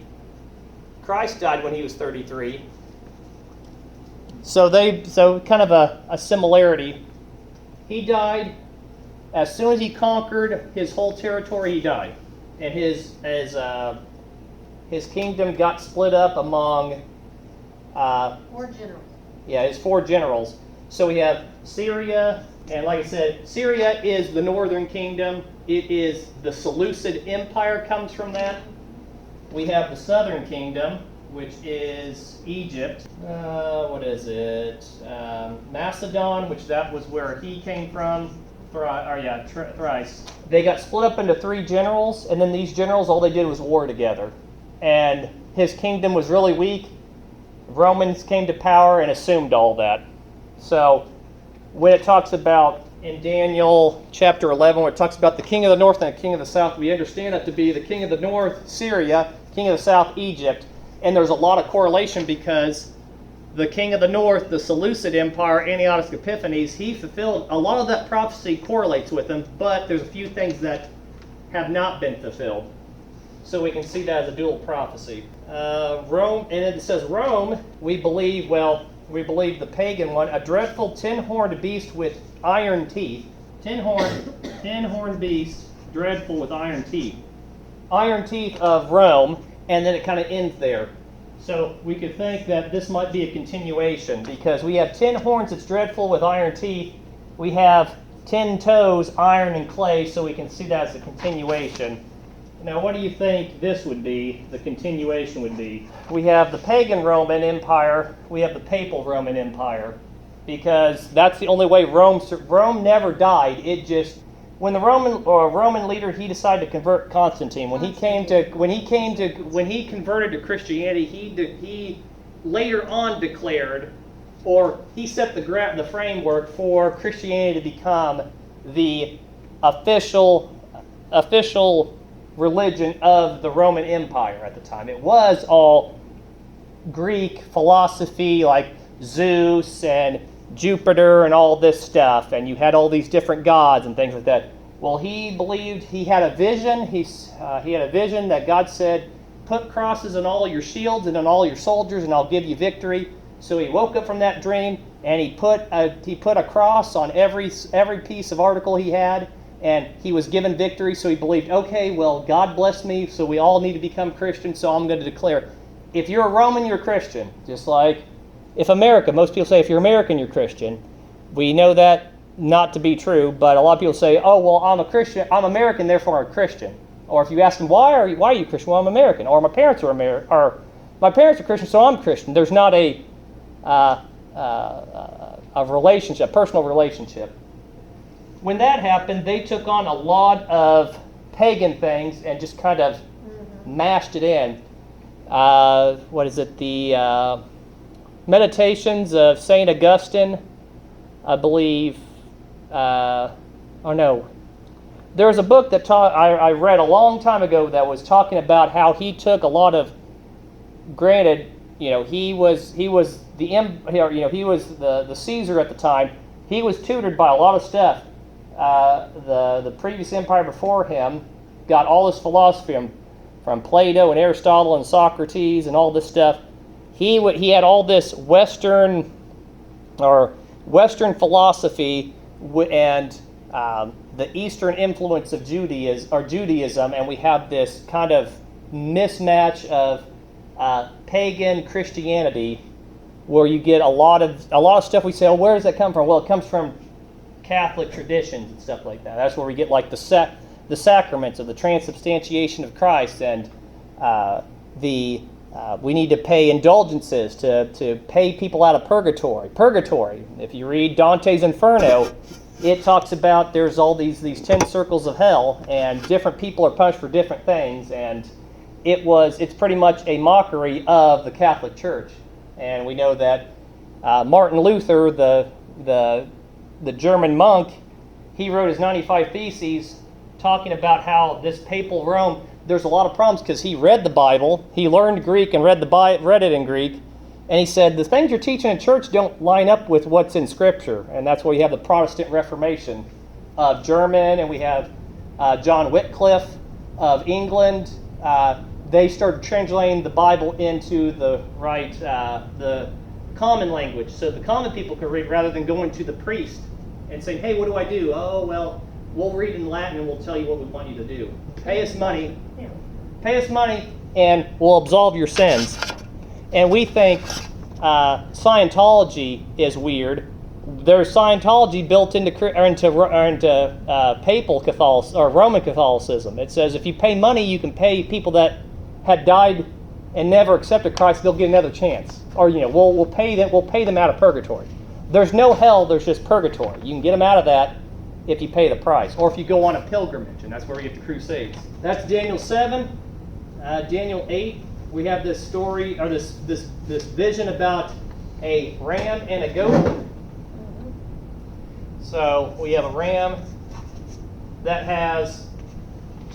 Christ died when he was 33. So kind of a similarity. He died as soon as he conquered his whole territory. He died, and his kingdom got split up among 4 generals. Yeah, his 4 generals. So we have Syria, and like I said, Syria is the northern kingdom. It is the Seleucid Empire comes from that. We have the southern kingdom, which is Egypt. What is it? Macedon, which that was where he came from. Thrice. They got split up into 3 generals, and then these generals, all they did was war together. And his kingdom was really weak. Romans came to power and assumed all that. So when it talks about in Daniel chapter 11, where it talks about the king of the north and the king of the south, we understand that to be the king of the north, Syria, king of the south, Egypt. And there's a lot of correlation because the king of the north, the Seleucid Empire, Antiochus Epiphanes, he fulfilled a lot of that prophecy correlates with him, but there's a few things that have not been fulfilled. So we can see that as a dual prophecy. Rome, and it says Rome, we believe the pagan one, a dreadful 10-horned beast with iron teeth. 10-horned beast, dreadful with iron teeth. Iron teeth of Rome, and then it kind of ends there. So we could think that this might be a continuation, because we have 10 horns that's dreadful with iron teeth. We have 10 toes, iron and clay, so we can see that as a continuation. Now, what do you think this would be, the continuation would be? We have the pagan Roman Empire, we have the papal Roman Empire, because that's the only way Rome never died. It just, when the Roman leader, he decided to convert Constantine. When he converted to Christianity, he later on declared, or he set the framework for Christianity to become the official religion of the Roman Empire at the time. It was all Greek philosophy, like Zeus and Jupiter and all this stuff, and you had all these different gods and things like that. Well, he believed, he had a vision. He had a vision that God said, put crosses on all your shields and on all your soldiers, and I'll give you victory. So he woke up from that dream, and he put a cross on every piece of article he had, and he was given victory. So he believed, okay, well, God blessed me, so we all need to become Christians, so I'm going to declare if you're a Roman, you're a Christian. Just like if America, most people say if you're American, you're Christian. We know that not to be true, but a lot of people say, oh, well, I'm a Christian, I'm American, therefore I'm a Christian. Or if you ask them, why are you Christian? Well, I'm American. Or my parents are Christian, so I'm Christian. There's not a relationship, a personal relationship. When that happened, they took on a lot of pagan things and just kind of mashed it in. What is it? The Meditations of St. Augustine, I believe. There was a book that I read a long time ago that was talking about how he took a lot of. Granted, he was the Caesar at the time. He was tutored by a lot of stuff. The previous empire before him got all this philosophy from Plato and Aristotle and Socrates and all this stuff. He had all this Western philosophy and the Eastern influence of Judaism, and we have this kind of mismatch of pagan Christianity, where you get a lot of stuff. We say, oh, where does that come from? Well, it comes from Catholic traditions and stuff like that. That's where we get like the sacraments of the transubstantiation of Christ, and we need to pay indulgences to pay people out of purgatory. Purgatory. If you read Dante's Inferno, it talks about there's all these 10 circles of hell, and different people are punished for different things, and it's pretty much a mockery of the Catholic Church. And we know that Martin Luther, the German monk, he wrote his 95 Theses talking about how this papal Rome, there's a lot of problems because he read the Bible, he learned Greek and read it in Greek, and he said, the things you're teaching in church don't line up with what's in Scripture. And that's why you have the Protestant Reformation of German, and we have John Wycliffe of England. They started translating the Bible into the common language, so the common people could read, rather than going to the priest and saying, hey, what do I do? Oh, well, we'll read in Latin and we'll tell you what we want you to do. Pay us money, and we'll absolve your sins. And we think Scientology is weird. There's Scientology built into papal Catholicism or Roman Catholicism. It says if you pay money, you can pay people that had died and never accepted Christ. They'll get another chance, or we'll pay them out of purgatory. There's no hell. There's just purgatory. You can get them out of that if you pay the price, or if you go on a pilgrimage, and that's where we get the Crusades. That's Daniel 7. Daniel 8. We have this story, or this vision about a ram and a goat. So we have a ram that has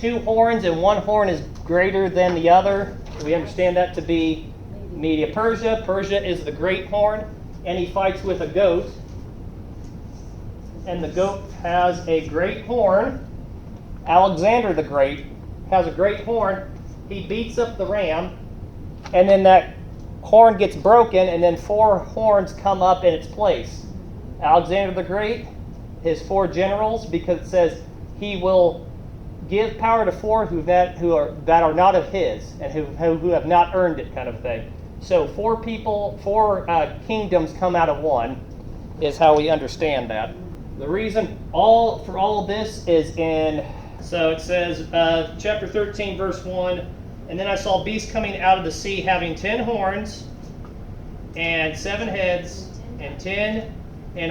2 horns, and one horn is greater than the other. We understand that to be Media Persia. Persia is the great horn, and he fights with a goat. And the goat has a great horn. Alexander the Great has a great horn. He beats up the ram, and then that horn gets broken, and then 4 horns come up in its place. Alexander the Great, his 4 generals, because it says he will give power to 4 that are not of his, and who have not earned it, kind of thing. So 4 kingdoms come out of one, is how we understand that. The reason for all of this is so it says, chapter 13, verse 1, and then I saw beasts coming out of the sea having 10 horns and 7 heads and 10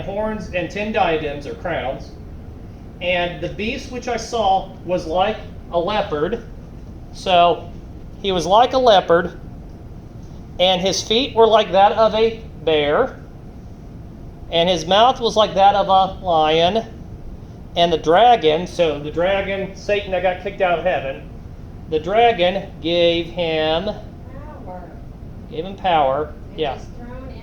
horns and 10 diadems or crowns. And the beast which I saw was like a leopard. So he was like a leopard, and his feet were like that of a bear, and his mouth was like that of a lion. And the dragon, Satan that got kicked out of heaven, the dragon gave him power. And Yeah. his throne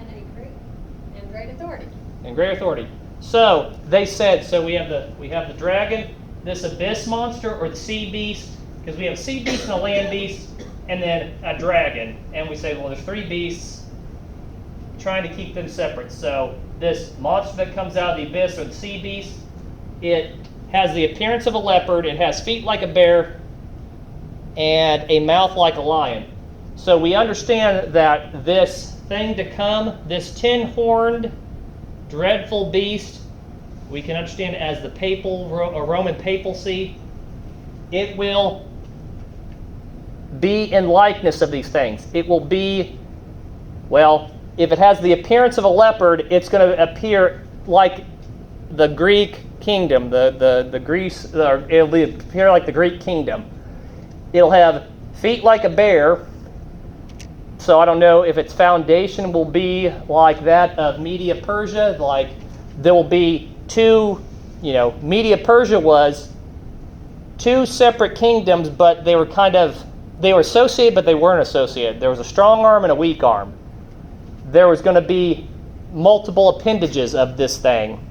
and great authority. And great authority. So they said, so we have the dragon, this abyss monster, or the sea beast, because we have a sea beast and a land beast, and then a dragon. And we say, well, there's 3 beasts, trying to keep them separate. So this monster that comes out of the abyss, or the sea beast, it has the appearance of a leopard, it has feet like a bear, and a mouth like a lion. So we understand that this thing to come, this 10-horned, dreadful beast, we can understand it as the papal or Roman papacy. It will be in likeness of these things. It will be, well, if it has the appearance of a leopard, it's going to appear like the Greek kingdom, the Greece, or it'll appear like the Greek kingdom. It'll have feet like a bear. So I don't know if its foundation will be like that of Media Persia, like there will be two, Media Persia was two separate kingdoms, but they were associated, but they weren't associated. There was a strong arm and a weak arm. There was going to be multiple appendages of this thing.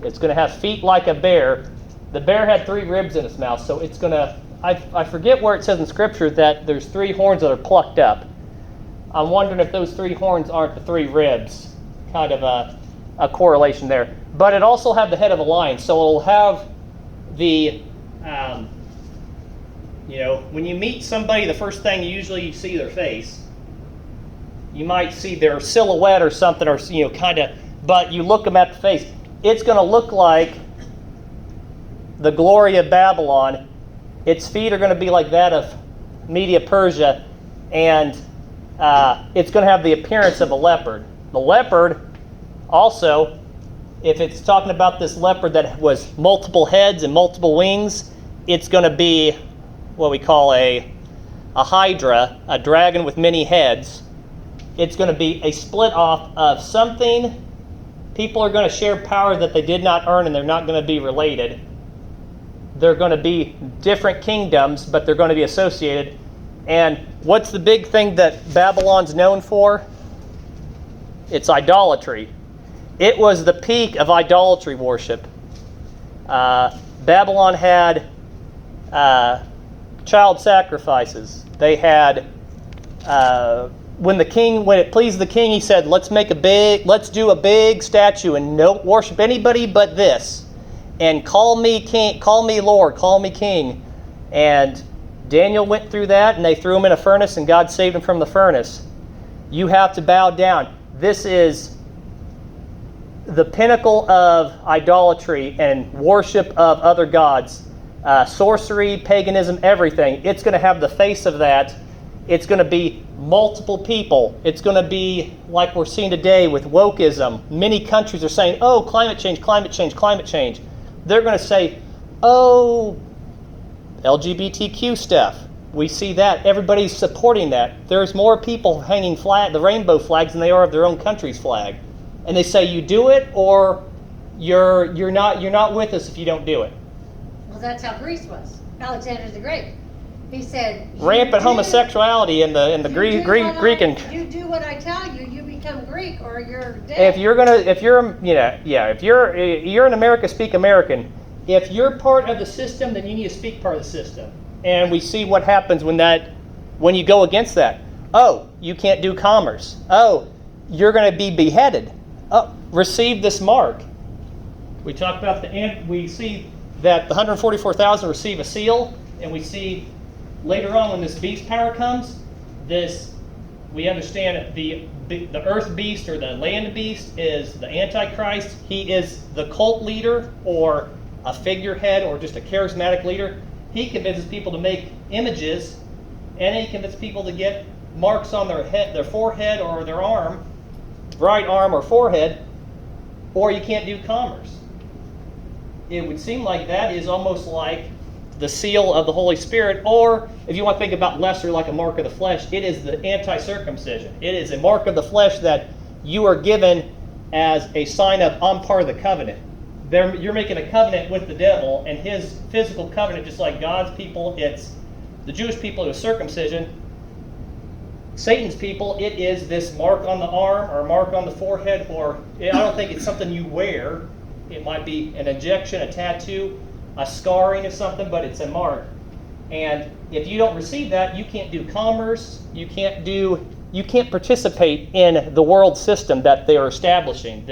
It's going to have feet like a bear. The bear had 3 ribs in its mouth, so it's going to, I forget where it says in Scripture that there's 3 horns that are plucked up. I'm wondering if those 3 horns aren't the 3 ribs. Kind of a correlation there. But it also have the head of a lion, so it'll have the, when you meet somebody, the first thing you see their face. You might see their silhouette or something, or but you look them at the face. It's going to look like the glory of Babylon. Its feet are going to be like that of Media Persia, and it's going to have the appearance of a leopard. The leopard, also, if it's talking about this leopard that was multiple heads and multiple wings, it's going to be what we call a hydra, a dragon with many heads. It's going to be a split off of something. People are going to share power that they did not earn, and they're not going to be related. They're going to be different kingdoms, but they're going to be associated. And what's the big thing that Babylon's known for? It's idolatry. It was the peak of idolatry worship. Babylon had child sacrifices. They had when it pleased the king, he said, let's do a big statue and don't worship anybody but this, and call me king, call me Lord, call me king. And Daniel went through that, and they threw him in a furnace, and God saved him from the furnace. You have to bow down. This is the pinnacle of idolatry and worship of other gods. Sorcery, paganism, everything. It's going to have the face of that. It's going to be multiple people. It's going to be like we're seeing today with wokeism. Many countries are saying, oh, climate change, climate change, climate change. They're going to say, oh, LGBTQ stuff. We see that. Everybody's supporting that. There's more people hanging the rainbow flags than they are of their own country's flag. And they say, you do it, or you're not with us if you don't do it. Well, that's how Greece was. Alexander the Great. He said, rampant homosexuality in the Greek and you do what I tell you, you become Greek or you're dead. If you're an America, speak American. If you're part of the system, then you need to speak part of the system. And we see what happens when you go against that. Oh, you can't do commerce. Oh, you're going to be beheaded. Oh, receive this mark. We talk about we see that the 144,000 receive a seal, and we see later on when this beast power comes, we understand the earth beast or the land beast is the Antichrist. He is the cult leader or a figurehead or just a charismatic leader. He convinces people to make images, and he convinces people to get marks on their head, their forehead or their arm, right arm or forehead, or you can't do commerce. It would seem like that is almost like the seal of the Holy Spirit, or if you want to think about lesser like a mark of the flesh, it is the anti-circumcision. It is a mark of the flesh that you are given as a sign of, I'm part of the covenant. You're making a covenant with the devil, and his physical covenant, just like God's people, it's the Jewish people, it was circumcision. Satan's people, it is this mark on the arm or mark on the forehead, or I don't think it's something you wear. It might be an injection, a tattoo, a scarring of something, but it's a mark. And if you don't receive that, you can't do commerce, you can't participate in the world system that they are establishing.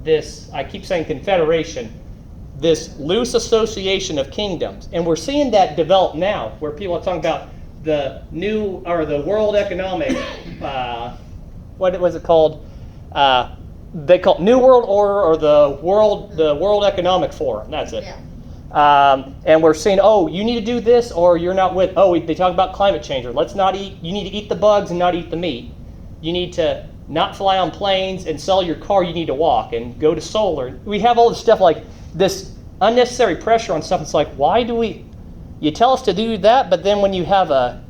This, I keep saying confederation, this loose association of kingdoms. And we're seeing that develop now, where people are talking about, the new, or the World Economic, what was it called? They call it New World Order, or the World Economic Forum. That's it. Yeah. And we're saying, oh, you need to do this, or you're not with. Oh, they talk about climate change. Or let's not eat. You need to eat the bugs and not eat the meat. You need to not fly on planes and sell your car. You need to walk and go to solar. We have all this stuff like this unnecessary pressure on stuff. It's like, why do we? You tell us to do that, but then when you have a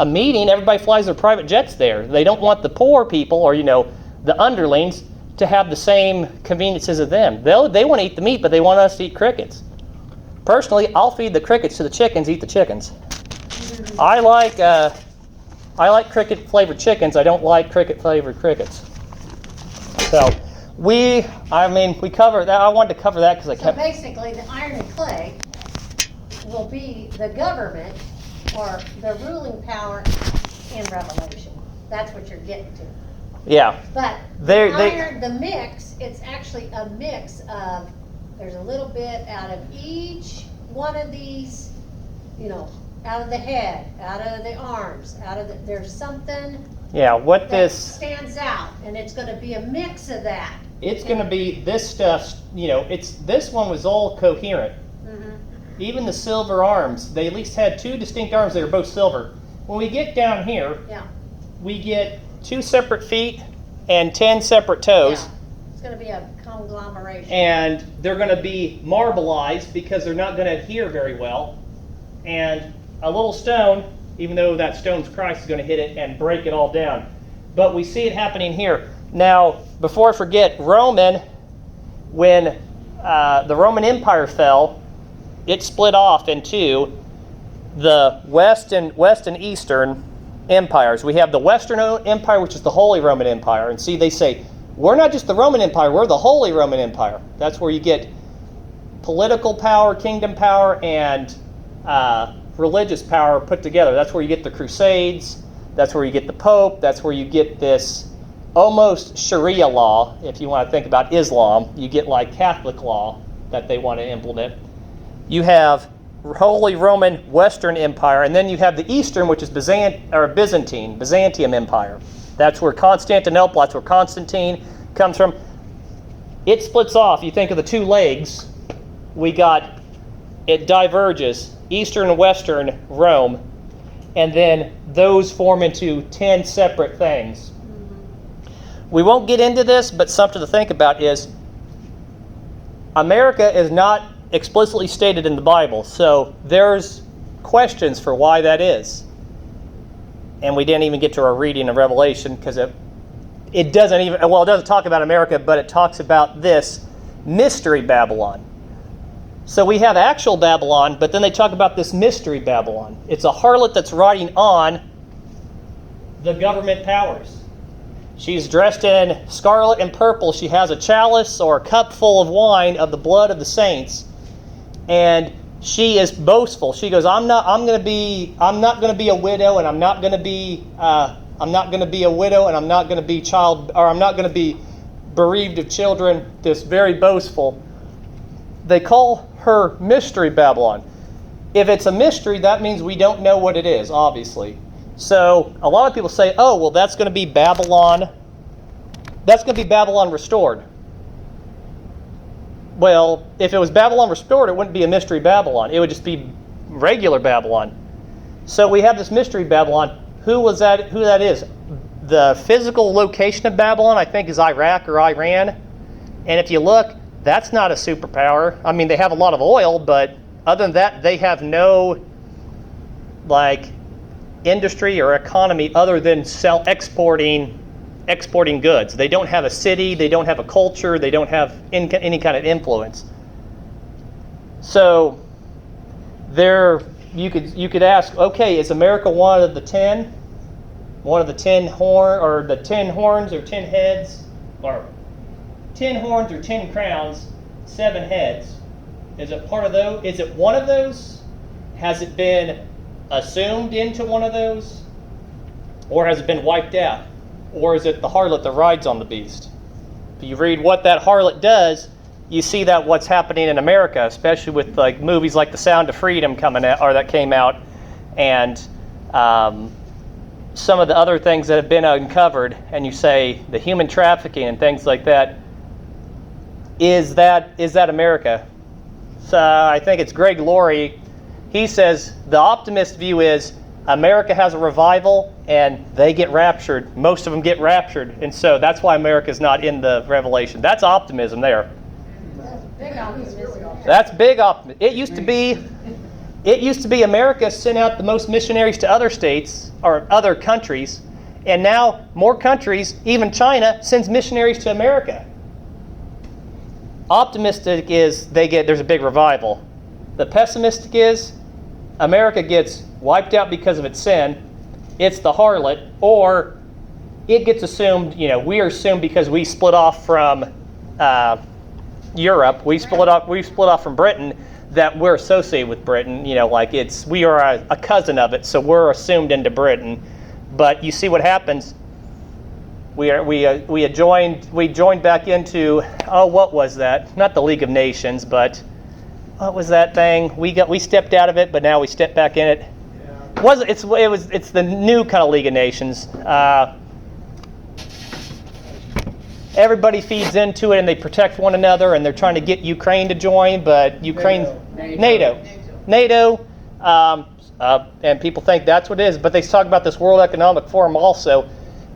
meeting, everybody flies their private jets there. They don't want the poor people, or the underlings, to have the same conveniences as them. They want to eat the meat, but they want us to eat crickets. Personally, I'll feed the crickets to the chickens, eat the chickens. I like cricket flavored chickens. I don't like cricket flavored crickets. So we cover that. I wanted to cover that because I So kept. basically, the iron and clay will be the government or the ruling power in Revelation. That's what you're getting to. Yeah. But the mix, it's actually a mix of, there's a little bit out of each one of these, out of the head, out of the arms, there's something Yeah. What that this. stands out, and it's gonna be a mix of that. It's going to be this stuff. This one was all coherent. Mm-hmm. Even the silver arms, they at least had two distinct arms. They were both silver. When we get down here, Yeah. we get 2 separate feet and 10 separate toes. Yeah. It's gonna be a conglomeration. And they're going to be marbleized because they're not going to adhere very well. And a little stone, even though that stone's Christ, is going to hit it and break it all down. But we see it happening here. Now, before I forget, when the Roman Empire fell, it split off into the West and Eastern empires. We have the Western Empire, which is the Holy Roman Empire. And see, they say, we're not just the Roman Empire, we're the Holy Roman Empire. That's where you get political power, kingdom power, and religious power put together. That's where you get the Crusades. That's where you get the Pope. That's where you get this almost Sharia law. If you want to think about Islam, you get like Catholic law that they want to implement. You have Holy Roman Western Empire, and then you have the Eastern, which is Byzantium Empire. That's where Constantinople, that's where Constantine comes from. It splits off. You think of the two legs. It diverges, Eastern and Western Rome, and then those form into 10 separate things. We won't get into this, but something to think about is America is not explicitly stated in the Bible, so there's questions for why that is. And we didn't even get to our reading of Revelation because it doesn't talk about America, but it talks about this mystery Babylon. So we have actual Babylon, but then they talk about this mystery Babylon. It's a harlot that's riding on the government powers. She's dressed in scarlet and purple. She has a chalice or a cup full of wine of the blood of the saints. And she is boastful. She goes, I'm not going to be a widow, and I'm not going to be a widow, and I'm not going to be bereaved of children. This very boastful. They call her Mystery Babylon. If it's a mystery, that means we don't know what it is, obviously. So a lot of people say, oh, well, that's going to be Babylon. That's going to be Babylon restored. Well, if it was Babylon restored, it wouldn't be a Mystery Babylon. It would just be regular Babylon. So we have this Mystery Babylon. Who that is? The physical location of Babylon, I think, is Iraq or Iran. And if you look, that's not a superpower. I mean, they have a lot of oil, but other than that, they have no industry or economy other than exporting goods. They don't have a city, they don't have a culture, they don't have any kind of influence. So you could ask, okay, is America one of the 10 horns or 10 heads, or 10 horns or 10 crowns, 7 heads? Is it part of those? Is it one of those? Has it been assumed into one of those? Or has it been wiped out? Or is it the harlot that rides on the beast? If you read what that harlot does, you see that what's happening in America, especially with movies like The Sound of Freedom that came out, and some of the other things that have been uncovered, and you say the human trafficking and things like that, is that America? So I think it's Greg Laurie. He says the optimist view is America has a revival and they get raptured. Most of them get raptured, and so that's why America's not in the Revelation. That's optimism there. Big optimism. That's big optimism. It used to be America sent out the most missionaries to other states or other countries, and now more countries, even China, sends missionaries to America. Optimistic is there's a big revival. The pessimistic is America gets wiped out because of its sin. It's the harlot, or it gets assumed, we are assumed because we split off from Europe, we split off from Britain, that we're associated with Britain, we are a cousin of it, so we're assumed into Britain. But you see what happens. We joined back into, what was that? Not the League of Nations, but what was that thing? We stepped out of it, but now we stepped back in it. It's the new kind of League of Nations. Everybody feeds into it, and they protect one another, and they're trying to get Ukraine to join, but Ukraine, NATO, and people think that's what it is. But they talk about this World Economic Forum also,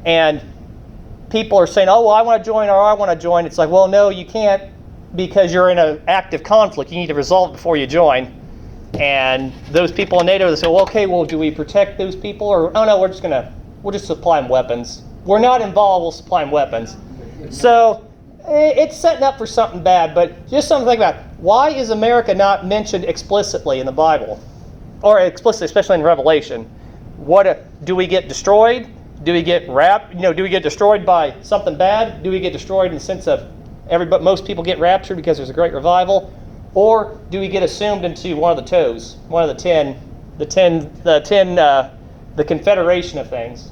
and people are saying, "Oh, well, I want to join," or "I want to join." It's like, well, no, you can't, because you're in an active conflict. You need to resolve it before you join. And those people in NATO, they say, well, okay, well, do we protect those people? Or, oh, no, we'll just supply them weapons. We're not involved, we'll supply them weapons. So it's setting up for something bad, but just something to think about. Why is America not mentioned explicitly in the Bible? Or explicitly, especially in Revelation? Do we get destroyed? Do we get do we get destroyed by something bad? Do we get destroyed in the sense of most people get raptured because there's a great revival? Or do we get assumed into one of the toes, one of the ten, the confederation of things?